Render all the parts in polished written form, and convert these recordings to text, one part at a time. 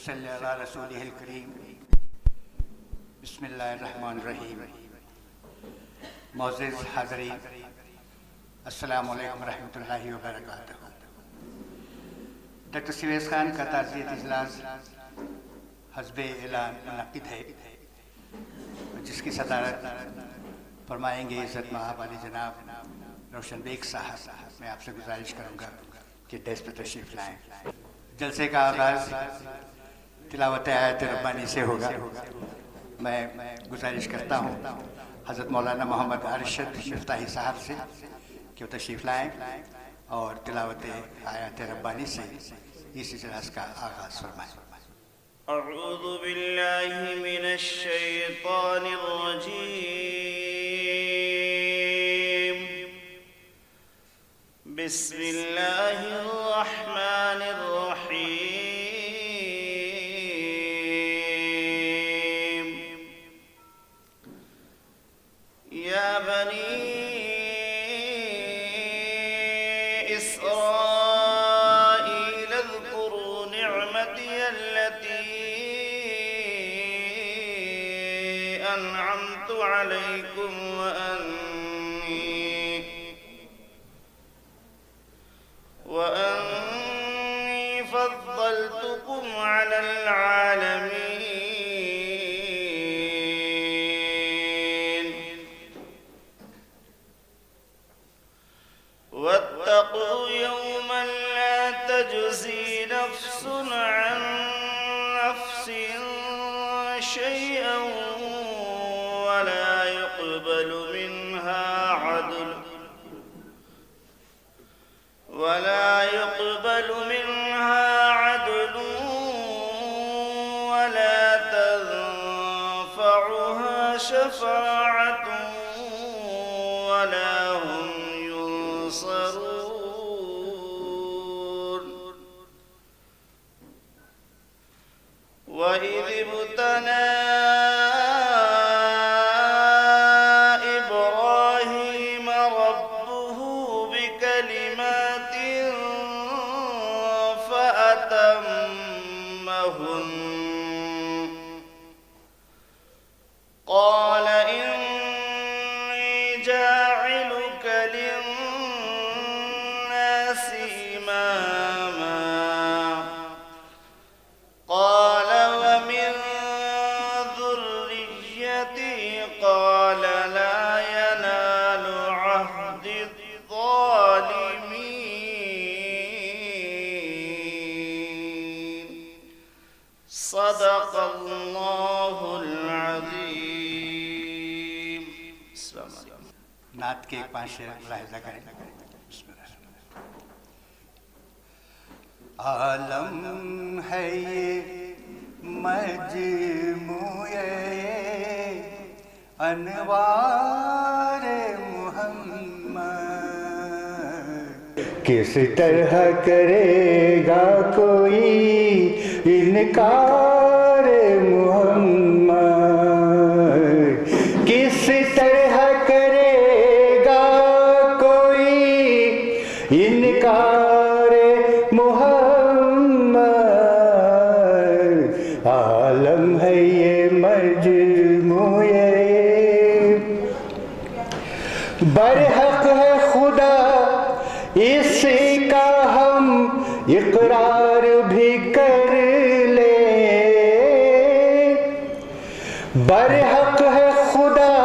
وصلی علی رسولہ الکریم بسم اللہ الرحمن الرحیم معزز حاضرین السلام علیکم ورحمۃ اللہ وبرکاتہ۔ ڈاکٹر سویز خان کا تعزیت اجلاس حسب اعلان منعقد ہے، جس کی صدارت فرمائیں گے عزت مآب علی جناب روشن بیگ صاحب۔ میں آپ سے گزارش کروں گا کہ ڈیسک پر تشریف لائیں۔ جلسے کا آغاز تلاوت آیت ربانی سے ہوگا۔ میں گزارش کرتا ہوں حضرت مولانا محمد ارشد مفتاحی صاحب سے کہ وہ تشریف لائیں اور تلاوت آیت ربانی سے اس اجلاس کا آغاز فرمائیں۔ اعوذ باللہ من الشیطان الرجیم، بسم اللہ الرحمن الرحیم۔ یا بنی اسرائیل اذکروا نعمتی التي انعمت علیکم وأني فضلتكم على العالمين واتقوا يوما لا تجزي نفس عن نفس شيئا ولا يقبل منها عدل ولا تنفعها شفاعة ولا هم ينصرون وإذ ابتلى إبراهيم ربه بكلمات فأتمهن قال إني جاعلك للناس إماما قال ومن ذريتي قال لا ينال عهد الظالمين صدق اللہ العظیم۔ السلام علیکم۔ نعت کے ایک 5 شعر ملاحظہ کریں۔ بسم اللہ۔ عالم ہے یہ مجموعہ انوار محمد، کس طرح کرے گا کوئی انکار محمد، کس طرح کرے گا کوئی انکار محمد۔ عالم ہے یہ مجموعہ برحق ہے خدا، اس کا ہم اقرار بھی کر لیں، برحق ہے خدا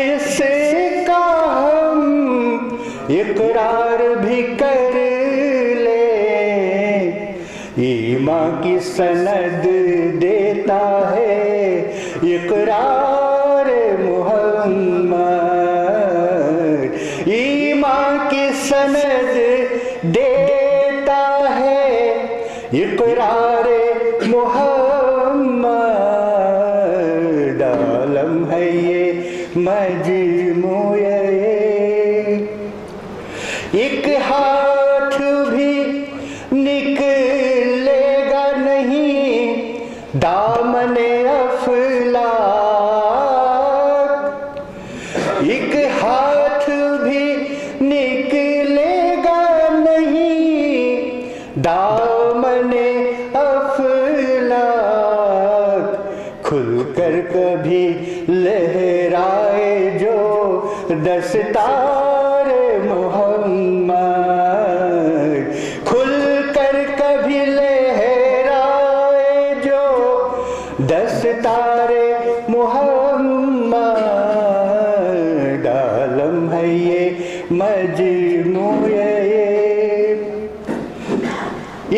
اس کا ہم اقرار بھی کر لیں۔ ایمان کی سند دیتا ہے اقرار محمد، ایمان کی سند دیتا ہے اقرار محمد۔ عالم ہے یہ مجموعہ، ایک ہاتھ بھی نکلے گا نہیں دامن افلاک، ایک ہاتھ بھی نکلے گا نہیں دامن افلاک۔ مجموعے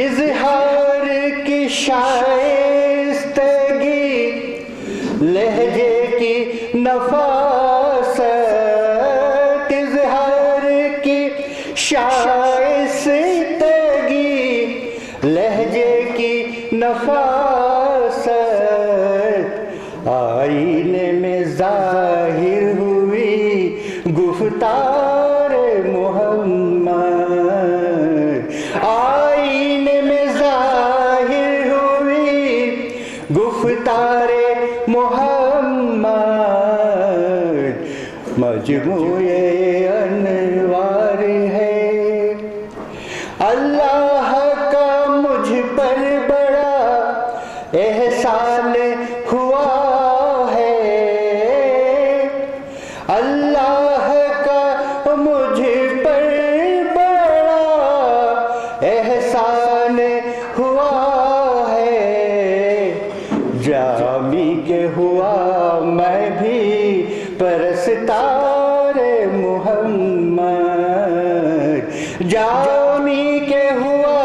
اظہار کی شائستگی، لہجے کی نفاست، اظہار کی شائستگی، لہجے کی نفاست، آئینے میں ظاہر ہوئی گفتار محمد، آئینے میں ظاہر ہوئی گفتار محمد، مجموعے انوار ہے۔ اللہ کا مجھ پر بڑا احسان ہوا ہے، اللہ کا مجھ پر بڑا احسان ہوا ہے، جامی کے ہوا میں بھی پرستار محمد، جامی کے ہوا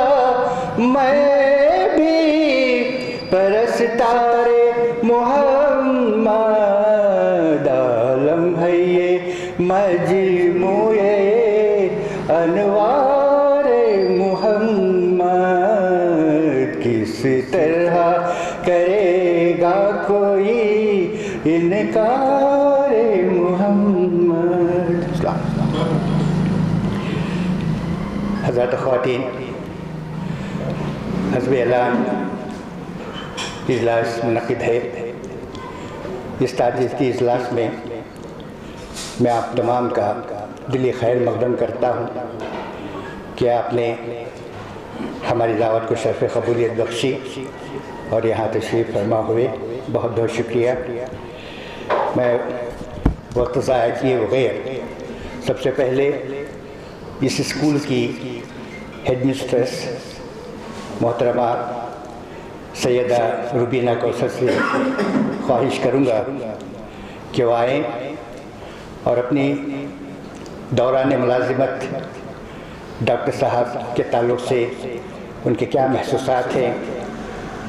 میں بھی پرستار محمد، عالم ہے یہ مجموعے انوار محمد، کس طرح کرے گا کوئی انکار محمد۔ حضرات خواتین، حزب اعلان اجلاس منعقد ہے۔ اس تعزیتی اجلاس میں میں آپ تمام کا دلی خیر مقدم کرتا ہوں کہ آپ نے ہماری دعوت کو شرف قبولیت بخشی اور یہاں تشریف فرما ہوئے، بہت بہت شکریہ۔ میں وقت ضائع کیے بغیر سب سے پہلے اس اسکول کی ہیڈ مسٹریس محترمہ سیدہ روبینہ کوثر سے خواہش کروں گا کہ وہ آئیں اور اپنی دوران ملازمت ڈاکٹر صاحب کے تعلق سے ان کے کیا محسوسات ہیں،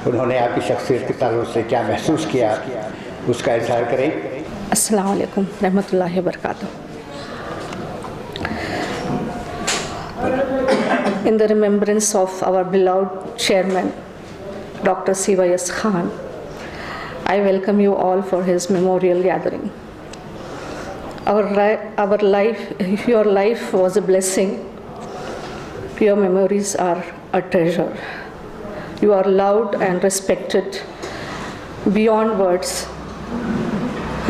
انہوں نے آپ کی شخصیت کے تعلق سے کیا محسوس کیا، اس کا اظہار کریں۔ السلام علیکم رحمۃ اللہ وبرکاتہ۔ In the remembrance of our beloved chairman, Dr. C.Y.S. Khan, I welcome you all for his memorial gathering. Your life was a blessing. Your memories are a treasure. You are loved and respected beyond words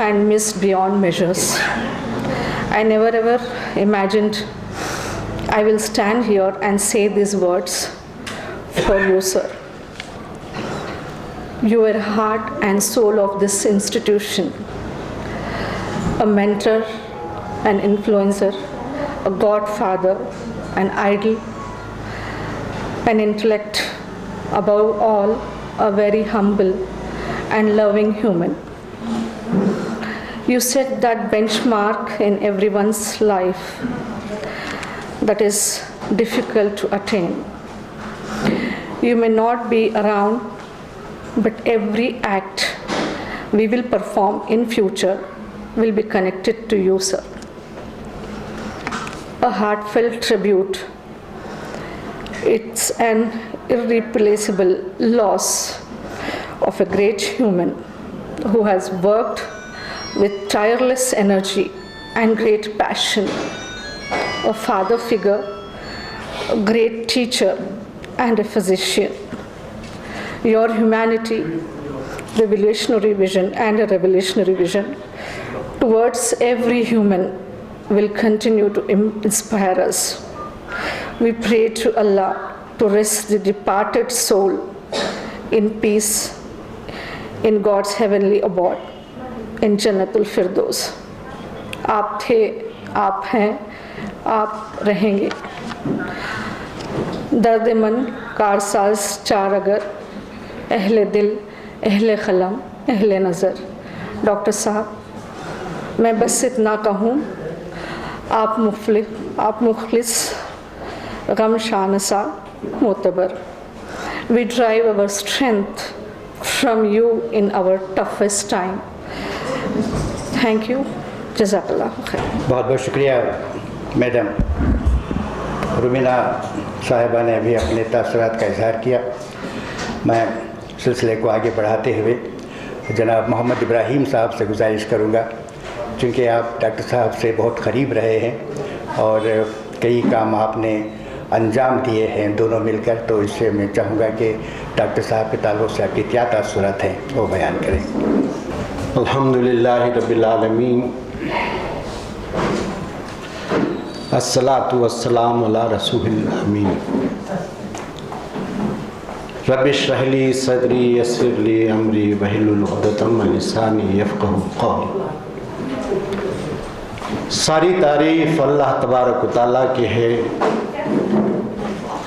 and missed beyond measures. I never ever imagined I will stand here and say these words for you, sir. You were heart and soul of this institution, a mentor, an influencer, a godfather, an idol, an intellect, above all, a very humble and loving human. You set that benchmark in everyone's life that is difficult to attain. You may not be around, but every act we will perform in future will be connected to you, sir. A heartfelt tribute. It's an irreplaceable loss of a great human who has worked with tireless energy and great passion, a father figure, a great teacher, and a physician. Your humanity, revolutionary vision, and a revolutionary vision towards every human will continue to inspire us. We pray to Allah to rest the departed soul in peace in God's heavenly abode, in Jannatul Firdaus. آپ تھے، آپ ہیں، آپ رہیں گے۔ درد من کارساز چار اگر، اہل دل، اہل قلم، اہل نظر۔ ڈاکٹر صاحب، میں بس اتنا کہوں، آپ مخلص غم شانسا معتبر. We derive our strength from you in our toughest time. Thank you. جزاک اللہ خیر. بہت بہت شکریہ میڈم. رومینہ صاحبہ نے بھی اپنے تاثرات کا اظہار کیا. میں سلسلے کو آگے بڑھاتے ہوئے جناب محمد ابراہیم صاحب سے گزارش کروں گا، چونکہ آپ ڈاکٹر صاحب سے بہت قریب رہے ہیں اور کئی کام آپ نے انجام دیے ہیں دونوں مل کر، تو اس سے میں چاہوں گا کہ ڈاکٹر صاحب کے تعلق سے آپ کی کیا تاثرات ہیں وہ بیان کریں. الحمدللہ رب العالمین، الصلاۃ والسلام علی رسول الامین. رب اشرح لی صدری یسر لی امری واحلل عقدۃ من لسانی یفقہوا قولی. ساری تعریف اللہ تبارک و تعالیٰ کی ہے.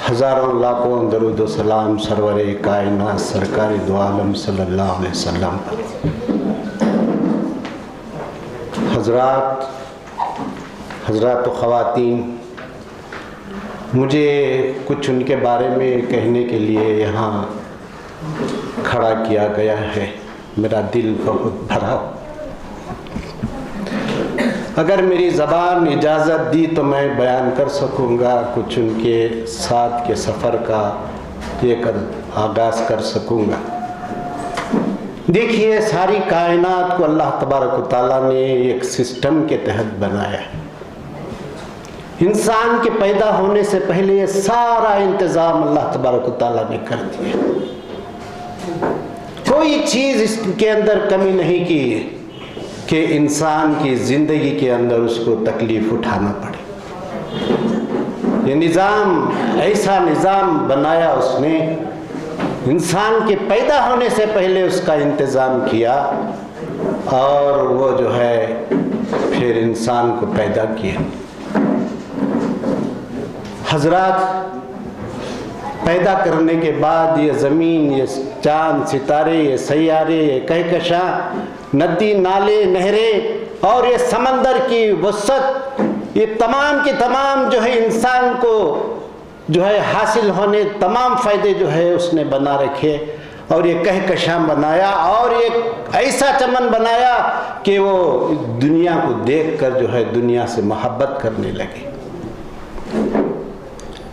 ہزاروں لاکھوں درود و سلام سرور کائنات سرکار دو عالم صلی اللہ علیہ وسلم. حضرات و خواتین، مجھے کچھ ان کے بارے میں کہنے کے لیے یہاں کھڑا کیا گیا ہے. میرا دل بہت بھرا. اگر میری زبان اجازت دی تو میں بیان کر سکوں گا، کچھ ان کے ساتھ کے سفر کا یہ آغاز کر سکوں گا. دیکھیے، ساری کائنات کو اللہ تبارک و تعالیٰ نے ایک سسٹم کے تحت بنایا. انسان کے پیدا ہونے سے پہلے یہ سارا انتظام اللہ تبارک و تعالیٰ نے کر دیا. کوئی چیز اس کے اندر کمی نہیں کی کہ انسان کی زندگی کے اندر اس کو تکلیف اٹھانا پڑے. یہ نظام، ایسا نظام بنایا اس نے، انسان کے پیدا ہونے سے پہلے اس کا انتظام کیا اور وہ جو ہے پھر انسان کو پیدا کیا. حضرات، پیدا کرنے کے بعد یہ زمین، یہ چاند ستارے، یہ سیارے، یہ کہکشاں، ندی نالے نہریں اور یہ سمندر کی وسعت، یہ تمام کے تمام جو ہے انسان کو جو ہے حاصل ہونے تمام فائدے جو ہے اس نے بنا رکھے. اور یہ کہکشاں بنایا اور ایک ایسا چمن بنایا کہ وہ دنیا کو دیکھ کر جو ہے دنیا سے محبت کرنے لگے.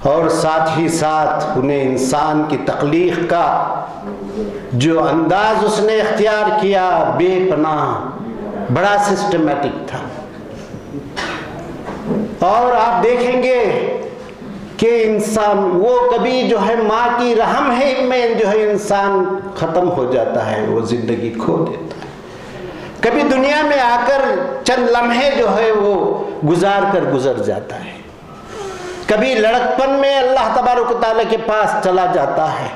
اور ساتھ ہی ساتھ انہیں انسان کی تخلیق کا جو انداز اس نے اختیار کیا بے پناہ، بڑا سسٹمیٹک تھا. اور آپ دیکھیں گے کہ انسان وہ کبھی جو ہے ماں کی رحم میں جو ہے انسان ختم ہو جاتا ہے، وہ زندگی کھو دیتا ہے. کبھی دنیا میں آ کر چند لمحے جو ہے وہ گزار کر گزر جاتا ہے. کبھی لڑکپن میں اللہ تبارک و تعالیٰ کے پاس چلا جاتا ہے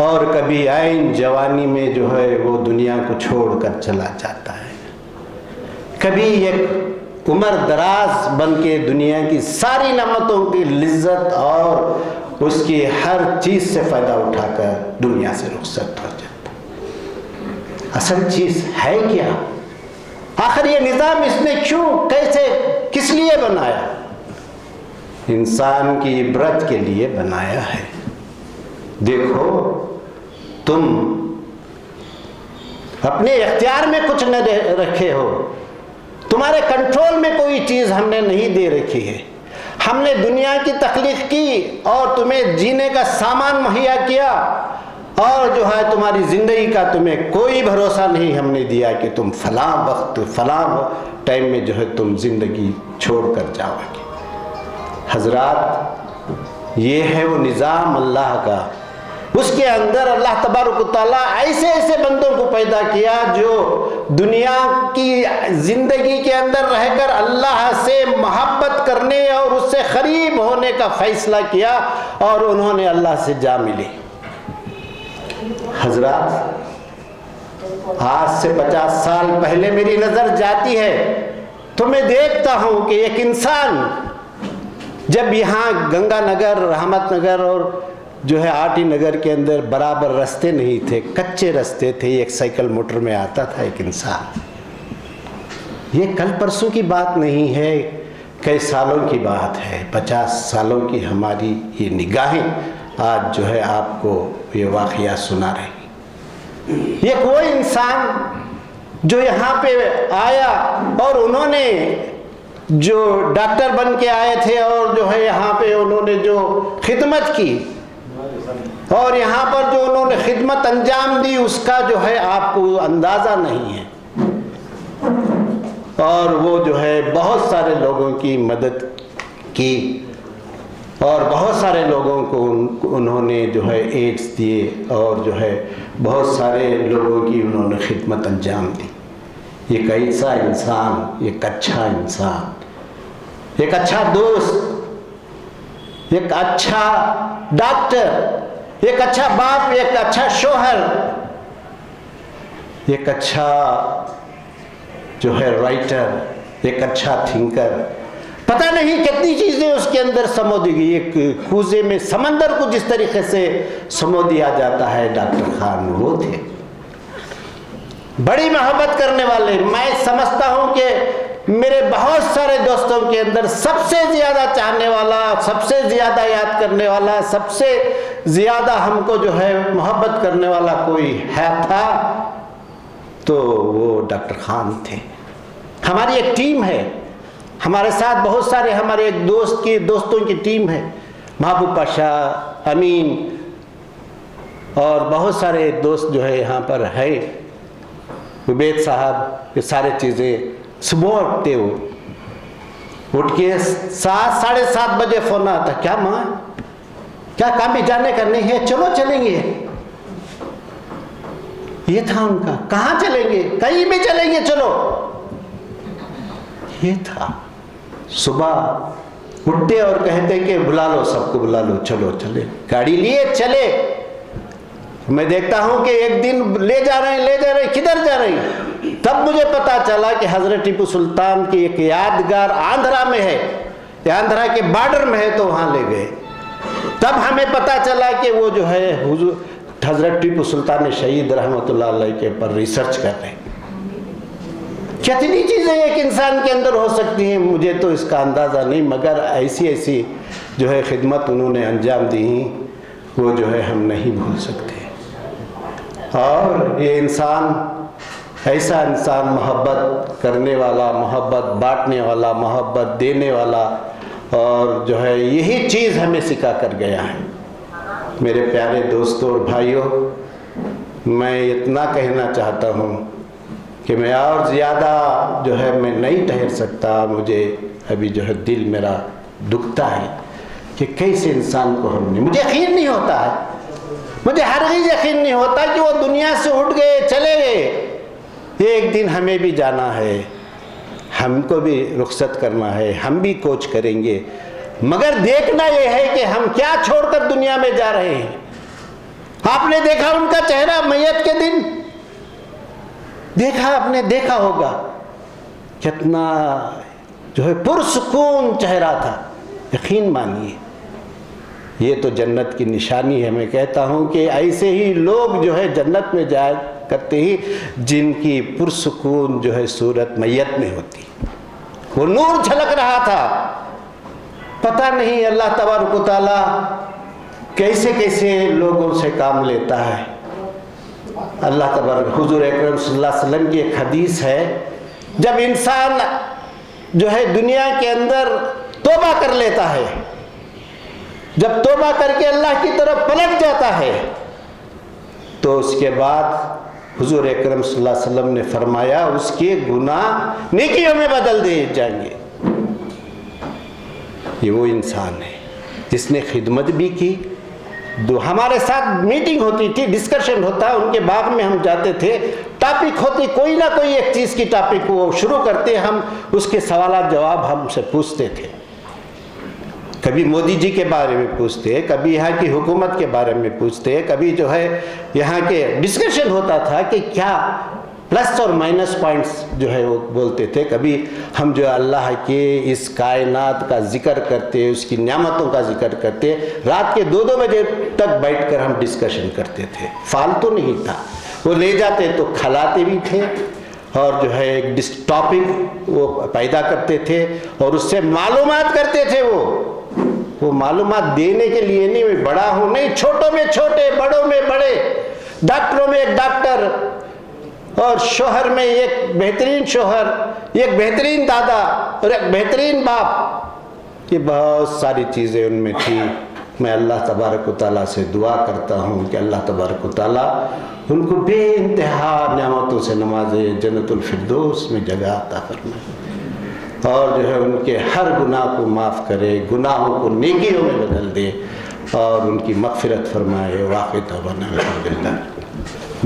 اور کبھی عین جوانی میں جو ہے وہ دنیا کو چھوڑ کر چلا جاتا ہے. کبھی ایک عمر دراز بن کے دنیا کی ساری نعمتوں کی لذت اور اس کی ہر چیز سے فائدہ اٹھا کر دنیا سے رخصت ہو جاتا. اصل چیز ہے کیا؟ آخر یہ نظام اس نے کیوں، کیسے، کس لیے بنایا؟ انسان کی عبرت کے لیے بنایا ہے. دیکھو، تم اپنے اختیار میں کچھ نہ رکھے ہو، تمہارے کنٹرول میں کوئی چیز ہم نے نہیں دے رکھی ہے. ہم نے دنیا کی تخلیق کی اور تمہیں جینے کا سامان مہیا کیا، اور جو ہے تمہاری زندگی کا تمہیں کوئی بھروسہ نہیں ہم نے دیا کہ تم فلاں وقت فلاں ٹائم میں جو ہے تم زندگی چھوڑ کر جاؤ گے. حضرات، یہ ہے وہ نظام اللہ کا. اس کے اندر اللہ تبارک و تعالیٰ ایسے ایسے بندوں کو پیدا کیا جو دنیا کی زندگی کے اندر رہ کر اللہ سے محبت کرنے اور اس سے قریب ہونے کا فیصلہ کیا اور انہوں نے اللہ سے جا ملے. حضرات، آج سے 50 سال پہلے میری نظر جاتی ہے تو میں دیکھتا ہوں کہ ایک انسان جب یہاں گنگا نگر، رحمت نگر اور جو ہے آٹی نگر کے اندر برابر رستے نہیں تھے، کچے رستے تھے، ایک سائیکل موٹر میں آتا تھا ایک انسان. یہ کل پرسوں کی بات نہیں ہے، کئی سالوں کی بات ہے، 50 سالوں کی ہماری یہ نگاہیں آج جو ہے آپ کو یہ واقعہ سنا رہی۔ یہ کوئی انسان جو یہاں پہ آیا اور انہوں نے جو ڈاکٹر بن کے آئے تھے اور جو ہے یہاں پہ انہوں نے جو خدمت کی اور یہاں پر جو انہوں نے خدمت انجام دی، اس کا جو ہے آپ کو اندازہ نہیں ہے، اور وہ جو ہے بہت سارے لوگوں کی مدد کی اور بہت سارے لوگوں کو انہوں نے جو ہے ایڈس دیے اور جو ہے بہت سارے لوگوں کی انہوں نے خدمت انجام دی۔ ایک ایسا انسان، ایک اچھا انسان، ایک اچھا دوست، ایک اچھا ڈاکٹر، ایک اچھا باپ، ایک اچھا شوہر، ایک اچھا جو ہے رائٹر، ایک اچھا تھنکر، پتہ نہیں کتنی چیزیں اس کے اندر سمو دی گئی۔ ایک کوزے میں سمندر کو جس طریقے سے سمو دیا جاتا ہے، ڈاکٹر خان وہ تھے۔ بڑی محبت کرنے والے، میں سمجھتا ہوں کہ میرے بہت سارے دوستوں کے اندر سب سے زیادہ چاہنے والا، سب سے زیادہ یاد کرنے والا، سب سے زیادہ ہم کو جو ہے محبت کرنے والا کوئی ہے تھا تو وہ ڈاکٹر خان تھے۔ ہماری ایک ٹیم ہے، ہمارے ساتھ بہت سارے ہمارے ایک دوستوں کی ٹیم ہے، محبوب پاشا، امین اور بہت سارے دوست جو ہے یہاں پر ہے، عبید صاحب، یہ سارے چیزیں صبح اٹھتے ہو، اٹھ کے 7 ساڑھے 7 بجے فون آتا، کیا ماں کیا کام بھی جانے کا نہیں ہے، چلو چلیں گے۔ یہ تھا ان کا، کہاں چلیں گے، کہیں بھی چلیں گے، چلو۔ یہ تھا، صبح اٹھتے اور کہتے کہ بلا لو، سب کو بلا لو، چلو چلے، گاڑی لیے چلے۔ میں دیکھتا ہوں کہ ایک دن لے جا رہے ہیں، کدھر جا رہے ہیں؟ تب مجھے پتا چلا کہ حضرت ٹیپو سلطان کی ایک یادگار آندھرا میں ہے، یا آندھرا کے بارڈر میں ہے، تو وہاں لے گئے۔ تب ہمیں پتا چلا کہ وہ جو ہے حضرت ٹیپو سلطان شہید رحمۃ اللہ علیہ کے پر ریسرچ کر رہے ہیں۔ کتنی چیزیں ایک انسان کے اندر ہو سکتی ہیں، مجھے تو اس کا اندازہ نہیں، مگر ایسی جو ہے خدمت انہوں نے انجام دی ہیں، وہ جو ہے ہم نہیں بھول سکتے۔ اور یہ انسان، ایسا انسان، محبت کرنے والا، محبت بانٹنے والا، محبت دینے والا، اور جو ہے یہی چیز ہمیں سکھا کر گیا ہے۔ میرے پیارے دوستوں اور بھائیوں، میں اتنا کہنا چاہتا ہوں کہ میں اور زیادہ جو ہے میں نہیں ٹھہر سکتا، مجھے ابھی جو ہے دل میرا دکھتا ہے کہ کیسے انسان کو ہم نے، مجھے یقین نہیں ہوتا ہے، مجھے ہرگز یقین نہیں ہوتا کہ وہ دنیا سے اٹھ گئے، چلے گئے۔ ایک دن ہمیں بھی جانا ہے، ہم کو بھی رخصت کرنا ہے، ہم بھی کوچ کریں گے، مگر دیکھنا یہ ہے کہ ہم کیا چھوڑ کر دنیا میں جا رہے ہیں۔ آپ نے دیکھا ان کا چہرہ میت کے دن، دیکھا، آپ نے دیکھا ہوگا کتنا جو ہے پرسکون چہرہ تھا۔ یقین مانیے یہ تو جنت کی نشانی ہے۔ میں کہتا ہوں کہ ایسے ہی لوگ جو ہے جنت میں جایا کرتے ہی جن کی پرسکون جو ہے صورت میت میں ہوتی، وہ نور جھلک رہا تھا۔ پتہ نہیں اللہ تبارک و تعالیٰ کیسے کیسے لوگوں سے کام لیتا ہے۔ اللہ تبارک، حضور اکرم صلی اللہ علیہ وسلم کی ایک حدیث ہے، جب انسان جو ہے دنیا کے اندر توبہ کر لیتا ہے، جب توبہ کر کے اللہ کی طرف پلٹ جاتا ہے، تو اس کے بعد حضور اکرم صلی اللہ علیہ وسلم نے فرمایا اس کے گناہ نیکیوں میں بدل دیے جائیں گے۔ یہ وہ انسان ہے جس نے خدمت بھی کی، ہمارے ساتھ میٹنگ ہوتی تھی، ڈسکشن ہوتا، ان کے باغ میں ہم جاتے تھے، ٹاپک ہوتی، کوئی نہ کوئی ایک چیز کی ٹاپک وہ شروع کرتے، ہم اس کے سوالات جواب ہم سے پوچھتے تھے۔ کبھی مودی جی کے بارے میں پوچھتے، کبھی یہاں کی حکومت کے بارے میں پوچھتے، کبھی جو ہے یہاں کے ڈسکشن ہوتا تھا کہ کیا پلس اور مائنس پوائنٹس جو ہے وہ بولتے تھے۔ کبھی ہم جو اللہ کے اس کائنات کا ذکر کرتے، اس کی نعمتوں کا ذکر کرتے، رات کے 2-2 بجے تک بیٹھ کر ہم ڈسکشن کرتے تھے۔ فالتو نہیں تھا، وہ لے جاتے تو کھلاتے بھی تھے اور جو ہے ایک ٹاپک وہ پیدا کرتے تھے اور اس سے معلومات کرتے تھے. وہ معلومات دینے کے لیے نہیں میں بڑا ہوں نہیں، چھوٹوں میں چھوٹے، بڑوں میں بڑے، ڈاکٹروں میں ایک ڈاکٹر، اور شوہر میں ایک بہترین شوہر، ایک بہترین دادا اور ایک بہترین باپ. یہ بہت ساری چیزیں ان میں تھی. میں اللہ تبارک و تعالیٰ سے دعا کرتا ہوں کہ اللہ تبارک و تعالیٰ ان کو بے انتہا نعمتوں سے نوازے، جنت الفردوس میں جگہ عطا فرمائے، اور جو ہے ان کے ہر گناہ کو معاف کرے، گناہوں کو نیکیوں میں بدل دے اور ان کی مغفرت فرمائے. واقعی توبہ الحمدللہ.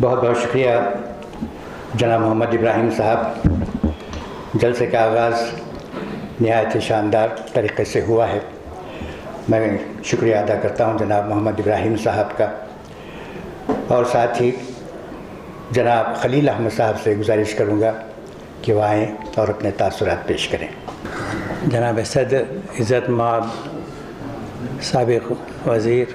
بہت بہت شکریہ جناب محمد ابراہیم صاحب. جلسے کا آغاز نہایت شاندار طریقے سے ہوا ہے. میں شکریہ ادا کرتا ہوں جناب محمد ابراہیم صاحب کا، اور ساتھ ہی جناب خلیل احمد صاحب سے گزارش کروں گا کہ وہ آئیں اور اپنے تاثرات پیش کریں. جناب صدر عزت مآب سابق وزیر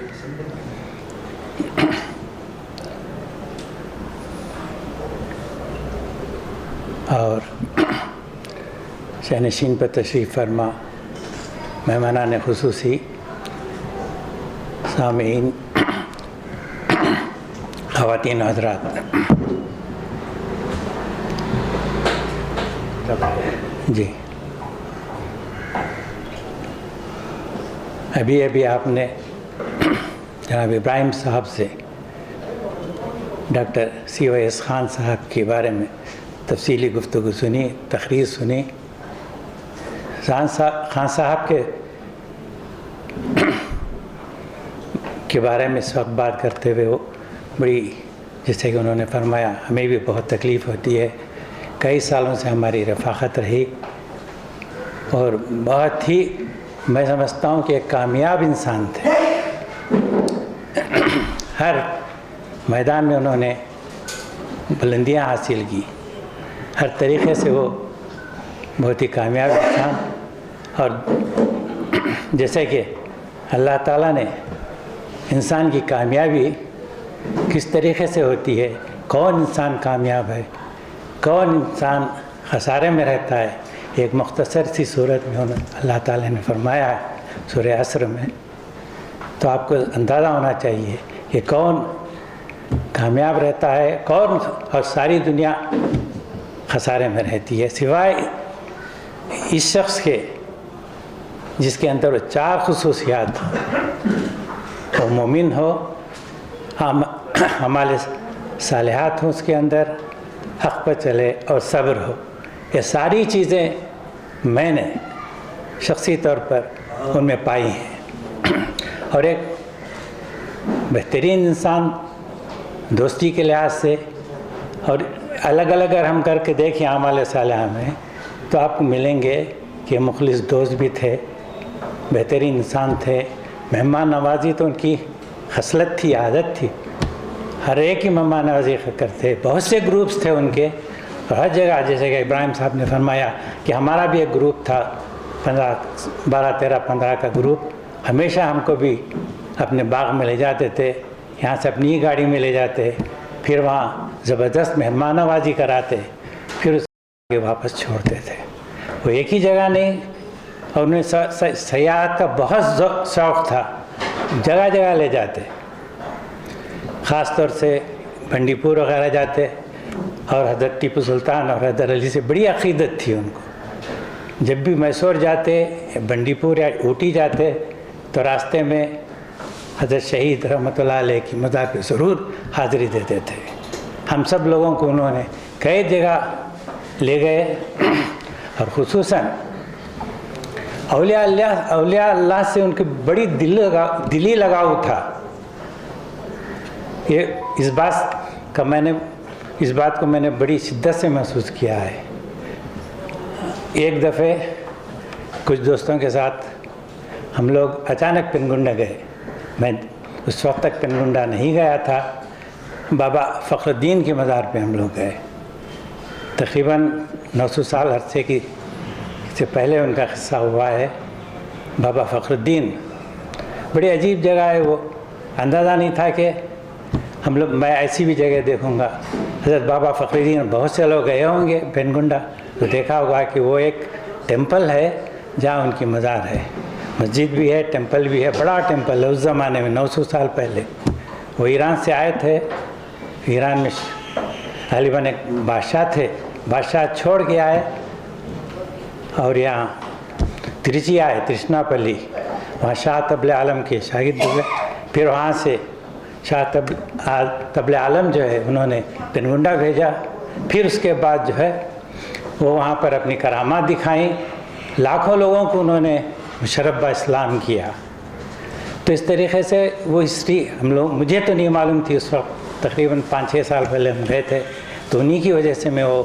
اور شہنشین پر تشریف فرما مہمانان خصوصی، سامعین، خواتین و حضرات، جی ابھی آپ نے جناب ابراہیم صاحب سے ڈاکٹر COS خان صاحب کے بارے میں تفصیلی گفتگو سنی، تقریر سنی. خان صاحب کے بارے میں اس وقت بات کرتے ہوئے وہ بڑی، جیسے کہ انہوں نے فرمایا، ہمیں بھی بہت تکلیف ہوتی ہے. کئی سالوں سے ہماری رفاقت رہی اور بہت ہی میں سمجھتا ہوں کہ ایک کامیاب انسان تھے. ہر میدان میں انہوں نے بلندیاں حاصل کی، ہر طریقے سے وہ بہت ہی کامیاب انسان. اور جیسے کہ اللہ تعالیٰ نے انسان کی کامیابی کس طریقے سے ہوتی ہے، کون انسان کامیاب ہے، کون انسان خسارے میں رہتا ہے، ایک مختصر سی صورت میں اللہ تعالیٰ نے فرمایا ہے سورہ عصر میں. تو آپ کو اندازہ ہونا چاہیے کہ کون کامیاب رہتا ہے، کون، اور ساری دنیا خسارے میں رہتی ہے سوائے اس شخص کے جس کے اندر وہ 4 خصوصیات ہیں. وہ مومن ہو، اعمال صالحات ہوں اس کے اندر، حق پر چلے اور صبر ہو. یہ ساری چیزیں میں نے شخصی طور پر ان میں پائی ہیں. اور ایک بہترین انسان دوستی کے لحاظ سے، اور الگ الگ اگر ہم کر کے دیکھیں اعمال صالحہ میں تو آپ کو ملیں گے کہ مخلص دوست بھی تھے، بہترین انسان تھے. مہمان نوازی تو ان کی خصلت تھی، عادت تھی، ہر ایک ہی مہمان نوازی کرتے. بہت سے گروپس تھے ان کے، اور ہر جگہ جیسے کہ ابراہیم صاحب نے فرمایا کہ ہمارا بھی ایک گروپ تھا، 12 13 15 کا گروپ. ہمیشہ ہم کو بھی اپنے باغ میں لے جاتے تھے، یہاں سے اپنی ہی گاڑی میں لے جاتے، پھر وہاں زبردست مہمان نوازی کراتے، پھر اس کے واپس چھوڑتے تھے. وہ ایک ہی جگہ نہیں، اور انہیں سیاحت کا بہت شوق تھا، جگہ جگہ لے جاتے. خاص طور سے بنڈی پور وغیرہ جاتے، اور حضرت ٹیپو سلطان اور حیدر علی سے بڑی عقیدت تھی ان کو. جب بھی میسور جاتے، بنڈی پور یا اوٹی جاتے تو راستے میں حضرت شہید رحمۃ اللہ علیہ کی مزار پہ ضرور حاضری دیتے تھے. ہم سب لوگوں کو انہوں نے کئی جگہ لے گئے، اور خصوصاً اولیاء اللہ سے ان کی بڑی دلی لگاؤ تھا. اس بات کو میں نے بڑی شدت سے محسوس کیا ہے. ایک دفعہ کچھ دوستوں کے ساتھ ہم لوگ اچانک پنگنڈا گئے. میں اس وقت تک پنگنڈا نہیں گیا تھا. بابا فخر الدین کے مزار پہ ہم لوگ گئے. تقریباً 900 سال عرصے کی سے پہلے ان کا قصہ ہوا ہے. بابا فخر الدین بڑی عجیب جگہ ہے. وہ اندازہ نہیں تھا کہ میں ایسی بھی جگہ دیکھوں گا حضرت بابا فخرالدین بہت سے لوگ گئے ہوں گے پینگونڈا تو دیکھا ہوگا کہ وہ ایک ٹیمپل ہے جہاں ان کی مزار ہے، مسجد بھی ہے، ٹیمپل بھی ہے، بڑا ٹیمپل ہے اس زمانے میں 900 سال پہلے۔ وہ ایران سے آئے تھے، ایران میں غالباً ایک بادشاہ تھے، بادشاہ چھوڑ کے آئے اور یہاں ترچی آئے، ترچناپلی، وہاں شاہ طبل عالم کے شاگرد ہوئے، پھر وہاں سے شاہ طبل عالم جو ہے انہوں نے پینگونڈا بھیجا، پھر اس کے بعد جو ہے وہ وہاں پر اپنی کرامات دکھائیں، لاکھوں لوگوں کو انہوں نے مشرف اسلام کیا۔ تو اس طریقے سے وہ ہسٹری ہم لوگ، مجھے تو نہیں معلوم تھی اس وقت، تقریباً 5-6 سال پہلے ہم گئے تھے، تو انہی کی وجہ سے میں وہ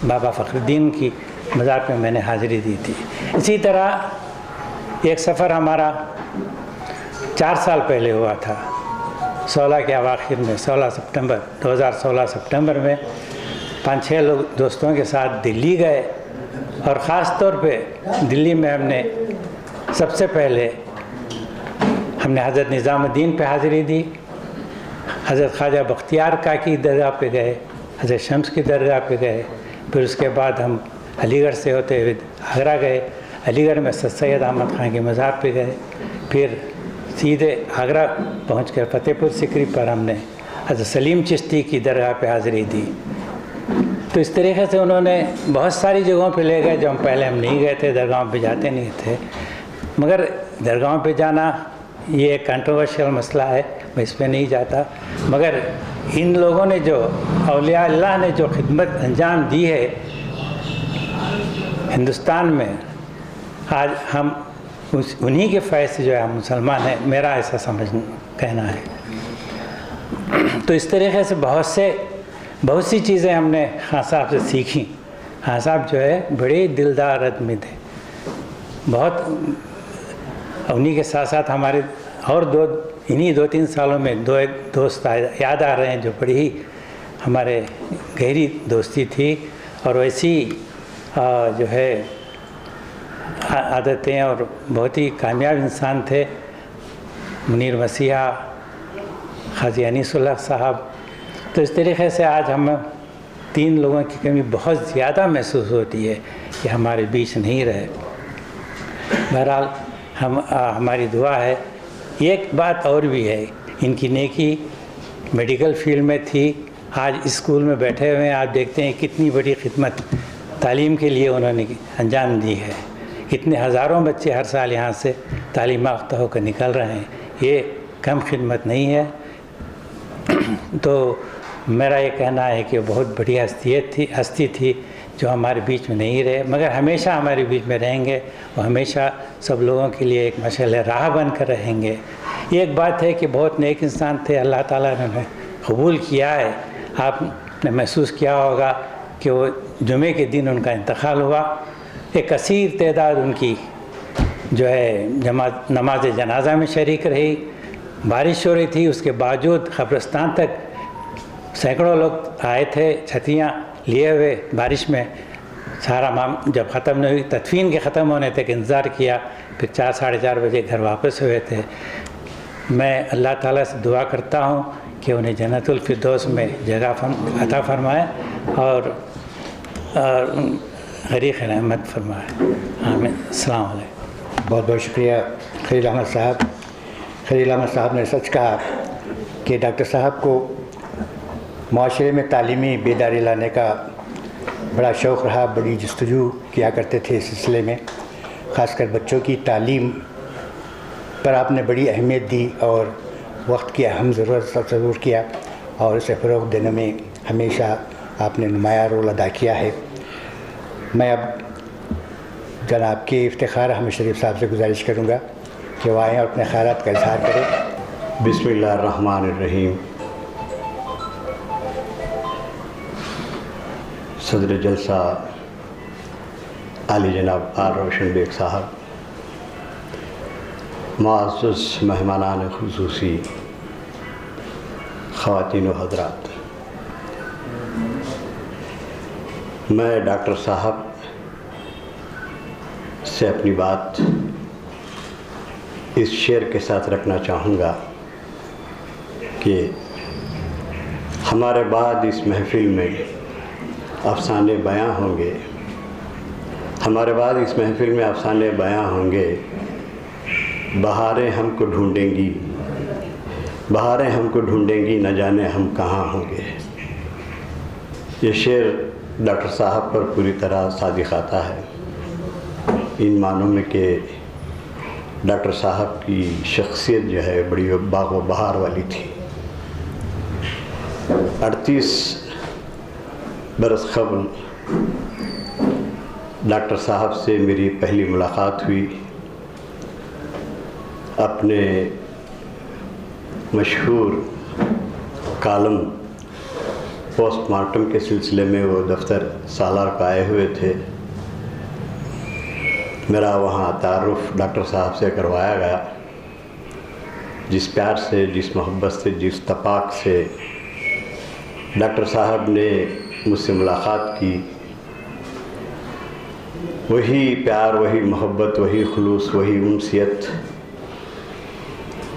بابا فخر الدین کی مزار پہ میں نے حاضری دی تھی۔ اسی طرح ایک سفر ہمارا 4 سال پہلے ہوا تھا، 16 کے اواخر میں، 16 سپٹمبر 2016 سپٹمبر میں 5-6 لوگ دوستوں کے ساتھ دلی گئے، اور خاص طور پہ دلی میں ہم نے سب سے پہلے ہم نے حضرت نظام الدین پہ حاضری دی، حضرت خواجہ بختیار کاکی درگاہ پہ گئے، حضرت شمس کی درگاہ پہ گئے، پھر اس کے بعد ہم علی گڑھ سے ہوتے ہوئے آگرہ گئے، علی گڑھ میں سید احمد خان کی مزار پہ گئے، پھر سیدھے آگرہ پہنچ کر فتح پور سکری پر ہم نے حضرت سلیم چشتی کی درگاہ پہ حاضری دی۔ تو اس طریقے سے انہوں نے بہت ساری جگہوں پہ لے گئے جو ہم پہلے ہم نہیں گئے تھے، درگاہوں پہ جاتے نہیں تھے، مگر درگاہوں پہ جانا یہ ایک کنٹروورشل مسئلہ ہے، میں اس پہ نہیں جاتا، مگر ان لوگوں نے جو اولیاء اللہ نے جو خدمت انجام دی ہے ہندوستان میں، آج ہم انہی کے فیض سے جو ہے ہم مسلمان ہیں، میرا ایسا کہنا ہے۔ تو اس طریقے سے بہت سی چیزیں ہم نے خان صاحب سے سیکھیں۔ خان صاحب جو ہے بڑے دلدار آدمی تھے، بہت، انہی کے ساتھ ساتھ ہمارے اور انہی 2-3 سالوں میں ایک دوست یاد آ رہے ہیں جو بڑی ہی ہمارے گہری دوستی تھی، اور ویسی جو ہے عادتیں، اور بہت ہی کامیاب انسان تھے۔ منیر مسیحا، قاضی انیس اللہ صاحب۔ تو اس طریقے سے آج ہم 3 لوگوں کی کمی بہت زیادہ محسوس ہوتی ہے کہ ہمارے بیچ نہیں رہے۔ بہرحال ہماری دعا ہے۔ ایک بات اور بھی ہے، ان کی نیکی میڈیکل فیلڈ میں تھی، آج اسکول میں بیٹھے ہوئے ہیں، آپ دیکھتے ہیں کتنی بڑی خدمت تعلیم کے لیے انہوں نے انجام دی ہے، کتنے ہزاروں بچے ہر سال یہاں سے تعلیم یافتہ ہو کر نکل رہے ہیں، یہ کم خدمت نہیں ہے۔ تو میرا یہ کہنا ہے کہ بہت بڑی ہستی تھی جو ہمارے بیچ میں نہیں رہے، مگر ہمیشہ ہمارے بیچ میں رہیں گے، وہ ہمیشہ سب لوگوں کے لیے ایک مشعل راہ بن کر رہیں گے۔ یہ ایک بات ہے کہ بہت نیک انسان تھے، اللہ تعالیٰ نے انہیں قبول کیا ہے۔ آپ نے محسوس کیا ہوگا کہ وہ جمعے کے دن ان کا انتقال ہوا، ایک کثیر تعداد ان کی جو ہے نماز جنازہ میں شریک رہی، بارش ہو رہی تھی، اس کے باوجود قبرستان تک سینکڑوں لوگ آئے تھے چھتریاں لیے ہوئے، بارش میں سارا جب ختم نہیں ہوئی، تدفین کے ختم ہونے تک انتظار کیا، پھر 4-4:30 بجے گھر واپس ہوئے تھے۔ میں اللہ تعالیٰ سے دعا کرتا ہوں کہ انہیں جنت الفردوس میں جگہ عطا فرمائے اور غریق رحمت فرمائے، آمین۔ السلام علیکم۔ بہت بہت شکریہ خلیل احمد صاحب۔ خلیل احمد صاحب نے سچ کہا کہ ڈاکٹر صاحب کو معاشرے میں تعلیمی بیداری لانے کا بڑا شوق رہا، بڑی جستجو کیا کرتے تھے اس سلسلے میں، خاص کر بچوں کی تعلیم پر آپ نے بڑی اہمیت دی اور وقت کی اہم ضرورت کا تصور کیا، اور اسے فروغ دینے میں ہمیشہ آپ نے نمایاں رول ادا کیا ہے۔ میں اب جناب کے افتخار احمد شریف صاحب سے گزارش کروں گا کہ وہ آئیں اور اپنے خیالات کا اظہار کریں۔ بسم اللہ الرحمن الرحیم۔ صدر جلسہ عالی جناب آر روشن بیگ صاحب، معزز مہمانان خصوصی، خواتین و حضرات، میں ڈاکٹر صاحب سے اپنی بات اس شعر کے ساتھ رکھنا چاہوں گا کہ ہمارے بعد اس محفل میں افسانے بیاں ہوں گے، ہمارے بعد اس محفل میں افسانے بیاں ہوں گے، بہاریں ہم کو ڈھونڈیں گی، بہاریں ہم کو ڈھونڈیں گی، نہ جانے ہم کہاں ہوں گے۔ یہ شعر ڈاکٹر صاحب پر پوری طرح صادق آتا ہے، ان معنوں میں کہ ڈاکٹر صاحب کی شخصیت جو ہے بڑی باغ و بہار والی تھی۔ 38 برس قبل ڈاکٹر صاحب سے میری پہلی ملاقات ہوئی، اپنے مشہور کالم پوسٹ مارٹم کے سلسلے میں وہ دفتر سالار کو آئے ہوئے تھے۔ میرا وہاں تعارف ڈاکٹر صاحب سے کروایا گیا۔ جس پیار سے، جس محبت سے، جس تپاک سے ڈاکٹر صاحب نے مجھ سے ملاقات کی، وہی پیار، وہی محبت، وہی خلوص، وہی انسیت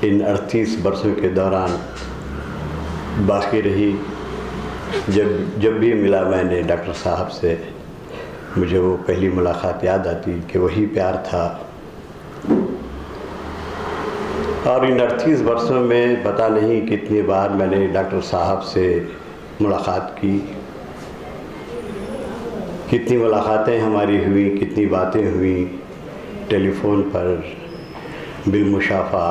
ان 38 برسوں کے دوران باقی رہی۔ جب بھی ملا میں نے ڈاکٹر صاحب سے، مجھے وہ پہلی ملاقات یاد آتی کہ وہی پیار تھا۔ اور ان 38 برسوں میں پتہ نہیں کتنی بار میں نے ڈاکٹر صاحب سے ملاقات کی، کتنی ملاقاتیں ہماری ہوئیں، کتنی باتیں ہوئیں ٹیلی فون پر، بالمشافہ،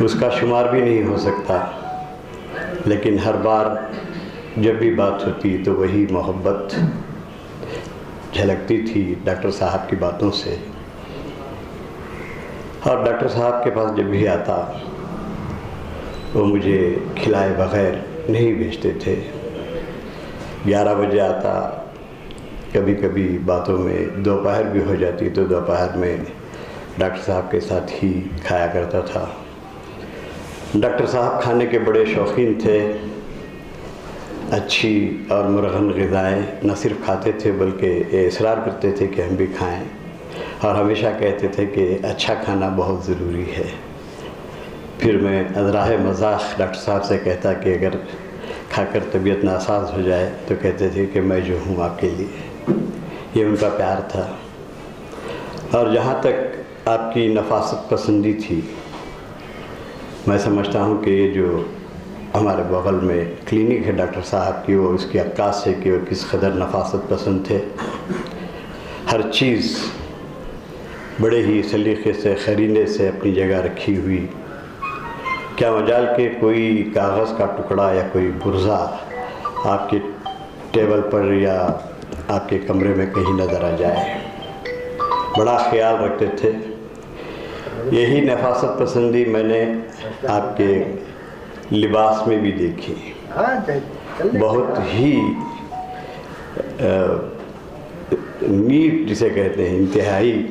اس کا شمار بھی نہیں ہو سکتا۔ لیکن ہر بار جب بھی بات ہوتی تو وہی محبت جھلکتی تھی ڈاکٹر صاحب کی باتوں سے۔ اور ڈاکٹر صاحب کے پاس جب بھی آتا، وہ مجھے کھلائے بغیر نہیں بھیجتے تھے۔ 11 بجے آتا، کبھی کبھی باتوں میں دوپہر بھی ہو جاتی تو دوپہر میں ڈاکٹر صاحب کے ساتھ ہی کھایا کرتا تھا۔ ڈاکٹر صاحب کھانے کے بڑے شوقین تھے، اچھی اور مرغن غذائیں نہ صرف کھاتے تھے بلکہ اصرار کرتے تھے کہ ہم بھی کھائیں، اور ہمیشہ کہتے تھے کہ اچھا کھانا بہت ضروری ہے۔ پھر میں ازراہ مذاق ڈاکٹر صاحب سے کہتا کہ اگر کھا کر طبیعت ناساز ہو جائے تو کہتے تھے کہ میں جو ہوں آپ کے لیے۔ یہ ان کا پیار تھا۔ اور جہاں تک آپ کی نفاست پسندی تھی، میں سمجھتا ہوں کہ یہ جو ہمارے بغل میں کلینک ہے ڈاکٹر صاحب کی، وہ اس کی عکاس ہے کہ وہ کس قدر نفاست پسند تھے۔ ہر چیز بڑے ہی سلیقے سے، خرینے سے اپنی جگہ رکھی ہوئی۔ کیا مجال کہ کوئی کاغذ کا ٹکڑا یا کوئی پرزہ آپ کے ٹیبل پر یا آپ کے کمرے میں کہیں نظر آ جائے۔ بڑا خیال رکھتے تھے۔ یہی نفاست پسندی میں نے آپ کے لباس میں بھی دیکھی۔ بہت ہی نیٹ جسے کہتے ہیں، انتہائی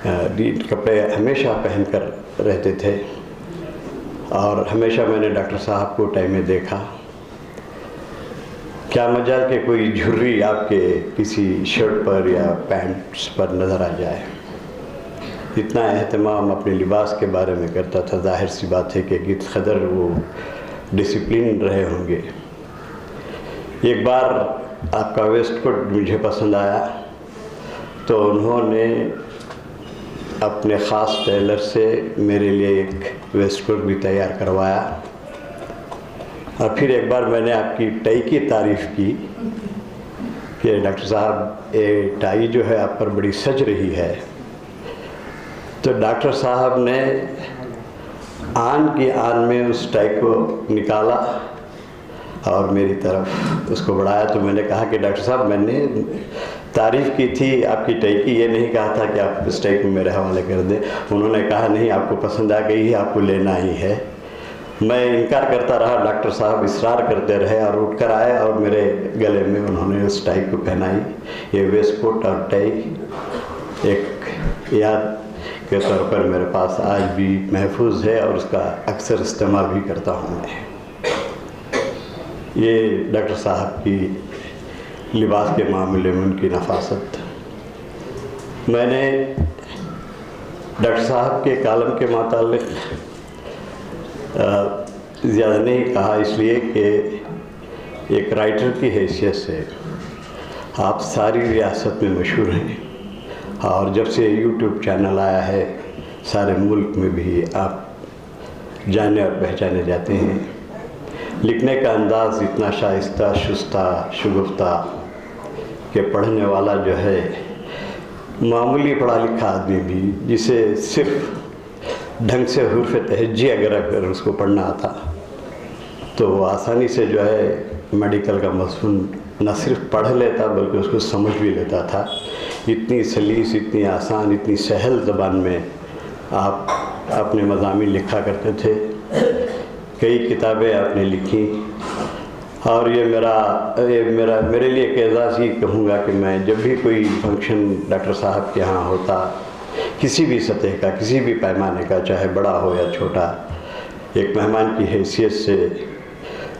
نیٹ کپڑے ہمیشہ پہن کر رہتے تھے۔ اور ہمیشہ میں نے ڈاکٹر صاحب کو ٹائم میں دیکھا۔ کیا مجال کہ کوئی جھرری آپ کے کسی شرٹ پر یا پینٹس پر نظر آ جائے۔ اتنا اہتمام اپنے لباس کے بارے میں کرتا تھا۔ ظاہر سی بات ہے کہ کس قدر وہ ڈسپلن رہے ہوں گے۔ ایک بار آپ کا ویسٹ کوٹ مجھے پسند آیا تو انہوں نے اپنے خاص ٹیلر سے میرے لیے ایک ویسٹ کوٹ بھی تیار کروایا۔ اور پھر ایک بار میں نے آپ کی ٹائی کی تعریف کی کہ ڈاکٹر صاحب یہ ٹائی جو ہے آپ پر بڑی سج رہی ہے۔ تو ڈاکٹر صاحب نے آن کی آن میں اس ٹائی کو نکالا اور میری طرف اس کو بڑھایا۔ تو میں نے کہا کہ ڈاکٹر صاحب میں نے تعریف کی تھی آپ کی ٹائی کی، یہ نہیں کہا تھا کہ آپ اس ٹائی کو میرے حوالے کر دیں۔ انہوں نے کہا نہیں، آپ کو پسند آ گئی ہے، آپ کو لینا ہی ہے۔ میں انکار کرتا رہا، ڈاکٹر صاحب اصرار کرتے رہے اور اٹھ کر آئے اور میرے گلے میں انہوں نے اس ٹائی کو پہنائی۔ یہ ویسٹ کوٹ اور ٹائی ایک یاد کے طور پر میرے پاس آج بھی محفوظ ہے اور اس کا اکثر استعمال بھی کرتا ہوں میں۔ یہ ڈاکٹر صاحب کی لباس کے معاملے میں ان کی نفاست۔ میں نے ڈاکٹر صاحب کے کالم کے متعلق زیادہ نہیں کہا اس لیے کہ ایک رائٹر کی حیثیت سے آپ ساری ریاست میں مشہور ہیں، اور جب سے یوٹیوب چینل آیا ہے سارے ملک میں بھی آپ جانے اور پہچانے جاتے ہیں۔ لکھنے کا انداز اتنا شائستہ، شستہ، شگفتہ کہ پڑھنے والا جو ہے معمولی پڑھا لکھا آدمی بھی جسے صرف ڈھنگ سے حروف تہجی اگر اس کو پڑھنا آتا تو وہ آسانی سے جو ہے میڈیکل کا مضمون نہ صرف پڑھ لیتا بلکہ اس کو سمجھ بھی لیتا تھا۔ اتنی سلیس، اتنی آسان، اتنی سہل زبان میں آپ اپنے مضامین لکھا کرتے تھے۔ کئی کتابیں آپ نے لکھی، اور یہ میرے لیے ایک اعزاز ہی کہوں گا کہ میں جب بھی کوئی فنکشن ڈاکٹر صاحب کے ہاں ہوتا، کسی بھی سطح کا، کسی بھی پیمانے کا، چاہے بڑا ہو یا چھوٹا، ایک مہمان کی حیثیت سے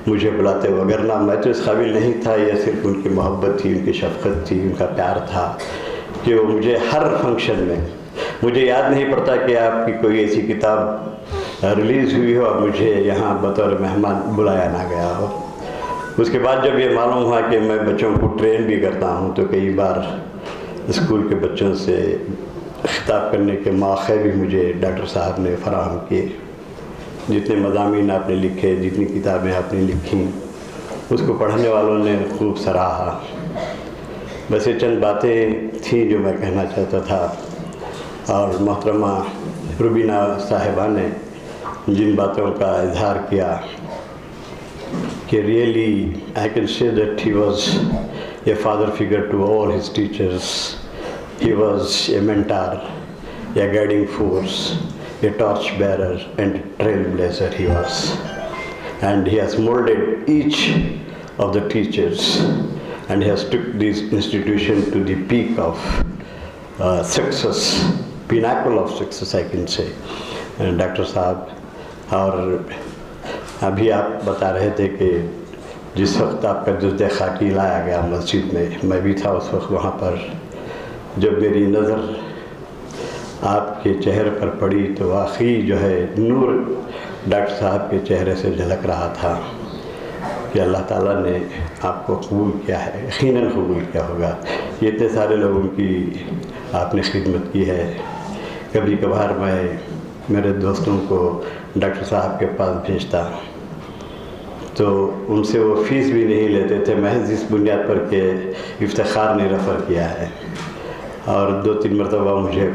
مجھے بلاتے، وگرنہ میں تو اس قابل نہیں تھا۔ یہ صرف ان کی محبت تھی، ان کی شفقت تھی، ان کا پیار تھا کہ وہ مجھے ہر فنکشن میں، مجھے یاد نہیں پڑتا کہ آپ کی کوئی ایسی کتاب ریلیز ہوئی ہو اور مجھے یہاں بطور مہمان بلایا نہ گیا ہو۔ اس کے بعد جب یہ معلوم ہوا کہ میں بچوں کو ٹرین بھی کرتا ہوں تو کئی بار اسکول کے بچوں سے خطاب کرنے کے مواقع بھی مجھے ڈاکٹر صاحب نے فراہم کیے۔ جتنے مضامین آپ نے لکھے، جتنی کتابیں آپ نے لکھیں، اس کو پڑھنے والوں نے خوب سراہا۔ بس یہ چند باتیں تھیں جو میں کہنا چاہتا تھا، اور محترمہ روبینہ صاحبہ نے جن باتوں کا اظہار کیا کہ really I can say that he was a father figure to all his teachers, he was a mentor, a guiding force, a torch bearer and trailblazer he was, and he has molded each of the teachers, and he has took this institution to the peak of success, pinnacle of success I can say. Doctor صاحب، اور ابھی آپ بتا رہے تھے کہ جس وقت آپ کا جزدِ خاکی لایا گیا مسجد میں بھی تھا اس وقت وہاں پر۔ جب میری نظر آپ کے چہرے پر پڑی تو واقعی جو ہے نور ڈاکٹر صاحب کے چہرے سے جھلک رہا تھا کہ اللہ تعالیٰ نے آپ کو قبول کیا ہے، یقیناً قبول کیا ہوگا۔ یہ اتنے سارے لوگوں کی آپ نے خدمت کی ہے۔ کبھی کبھار میں میرے دوستوں کو ڈاکٹر صاحب کے پاس بھیجتا تو ان سے وہ فیس بھی نہیں لیتے تھے، محض اس بنیاد پر کہ افتخار نے ریفر کیا ہے۔ اور 2-3 مرتبہ مجھے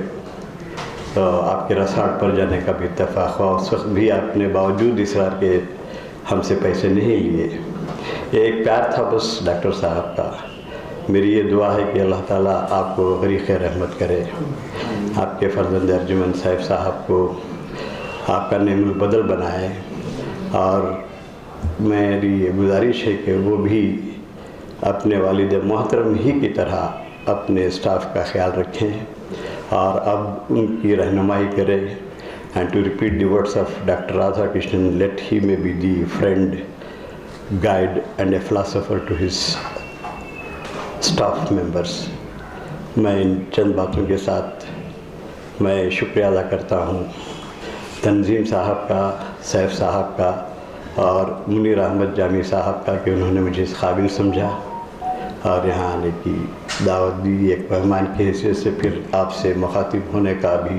تو آپ کے ریسارٹ پر جانے کا بھی اتفاق ہوا، اس وقت بھی آپ نے باوجود اصرار کے ہم سے پیسے نہیں لیے۔ ایک پیار تھا بس ڈاکٹر صاحب کا۔ میری یہ دعا ہے کہ اللہ تعالیٰ آپ کو غریق رحمت کرے، آپ کے فرزند ارجمند صاحب کو آپ کا نعم البدل بنائے، اور میری یہ گزارش ہے کہ وہ بھی اپنے والد محترم ہی کی طرح اپنے اسٹاف کا خیال رکھیں اور اب ان کی رہنمائی کرے۔ And to repeat the words of doctor Radha Krishnan, let him be the friend, guide and a philosopher to his staff members. میں ان چند باتوں کے ساتھ میں شکریہ ادا کرتا ہوں تنظیم صاحب کا، سیف صاحب کا، اور منیر احمد جامی صاحب کا کہ انہوں نے مجھے اس قابل سمجھا اور یہاں آنے کی دعوت دی، ایک مہمان کی حیثیت سے پھر آپ سے مخاطب ہونے کا بھی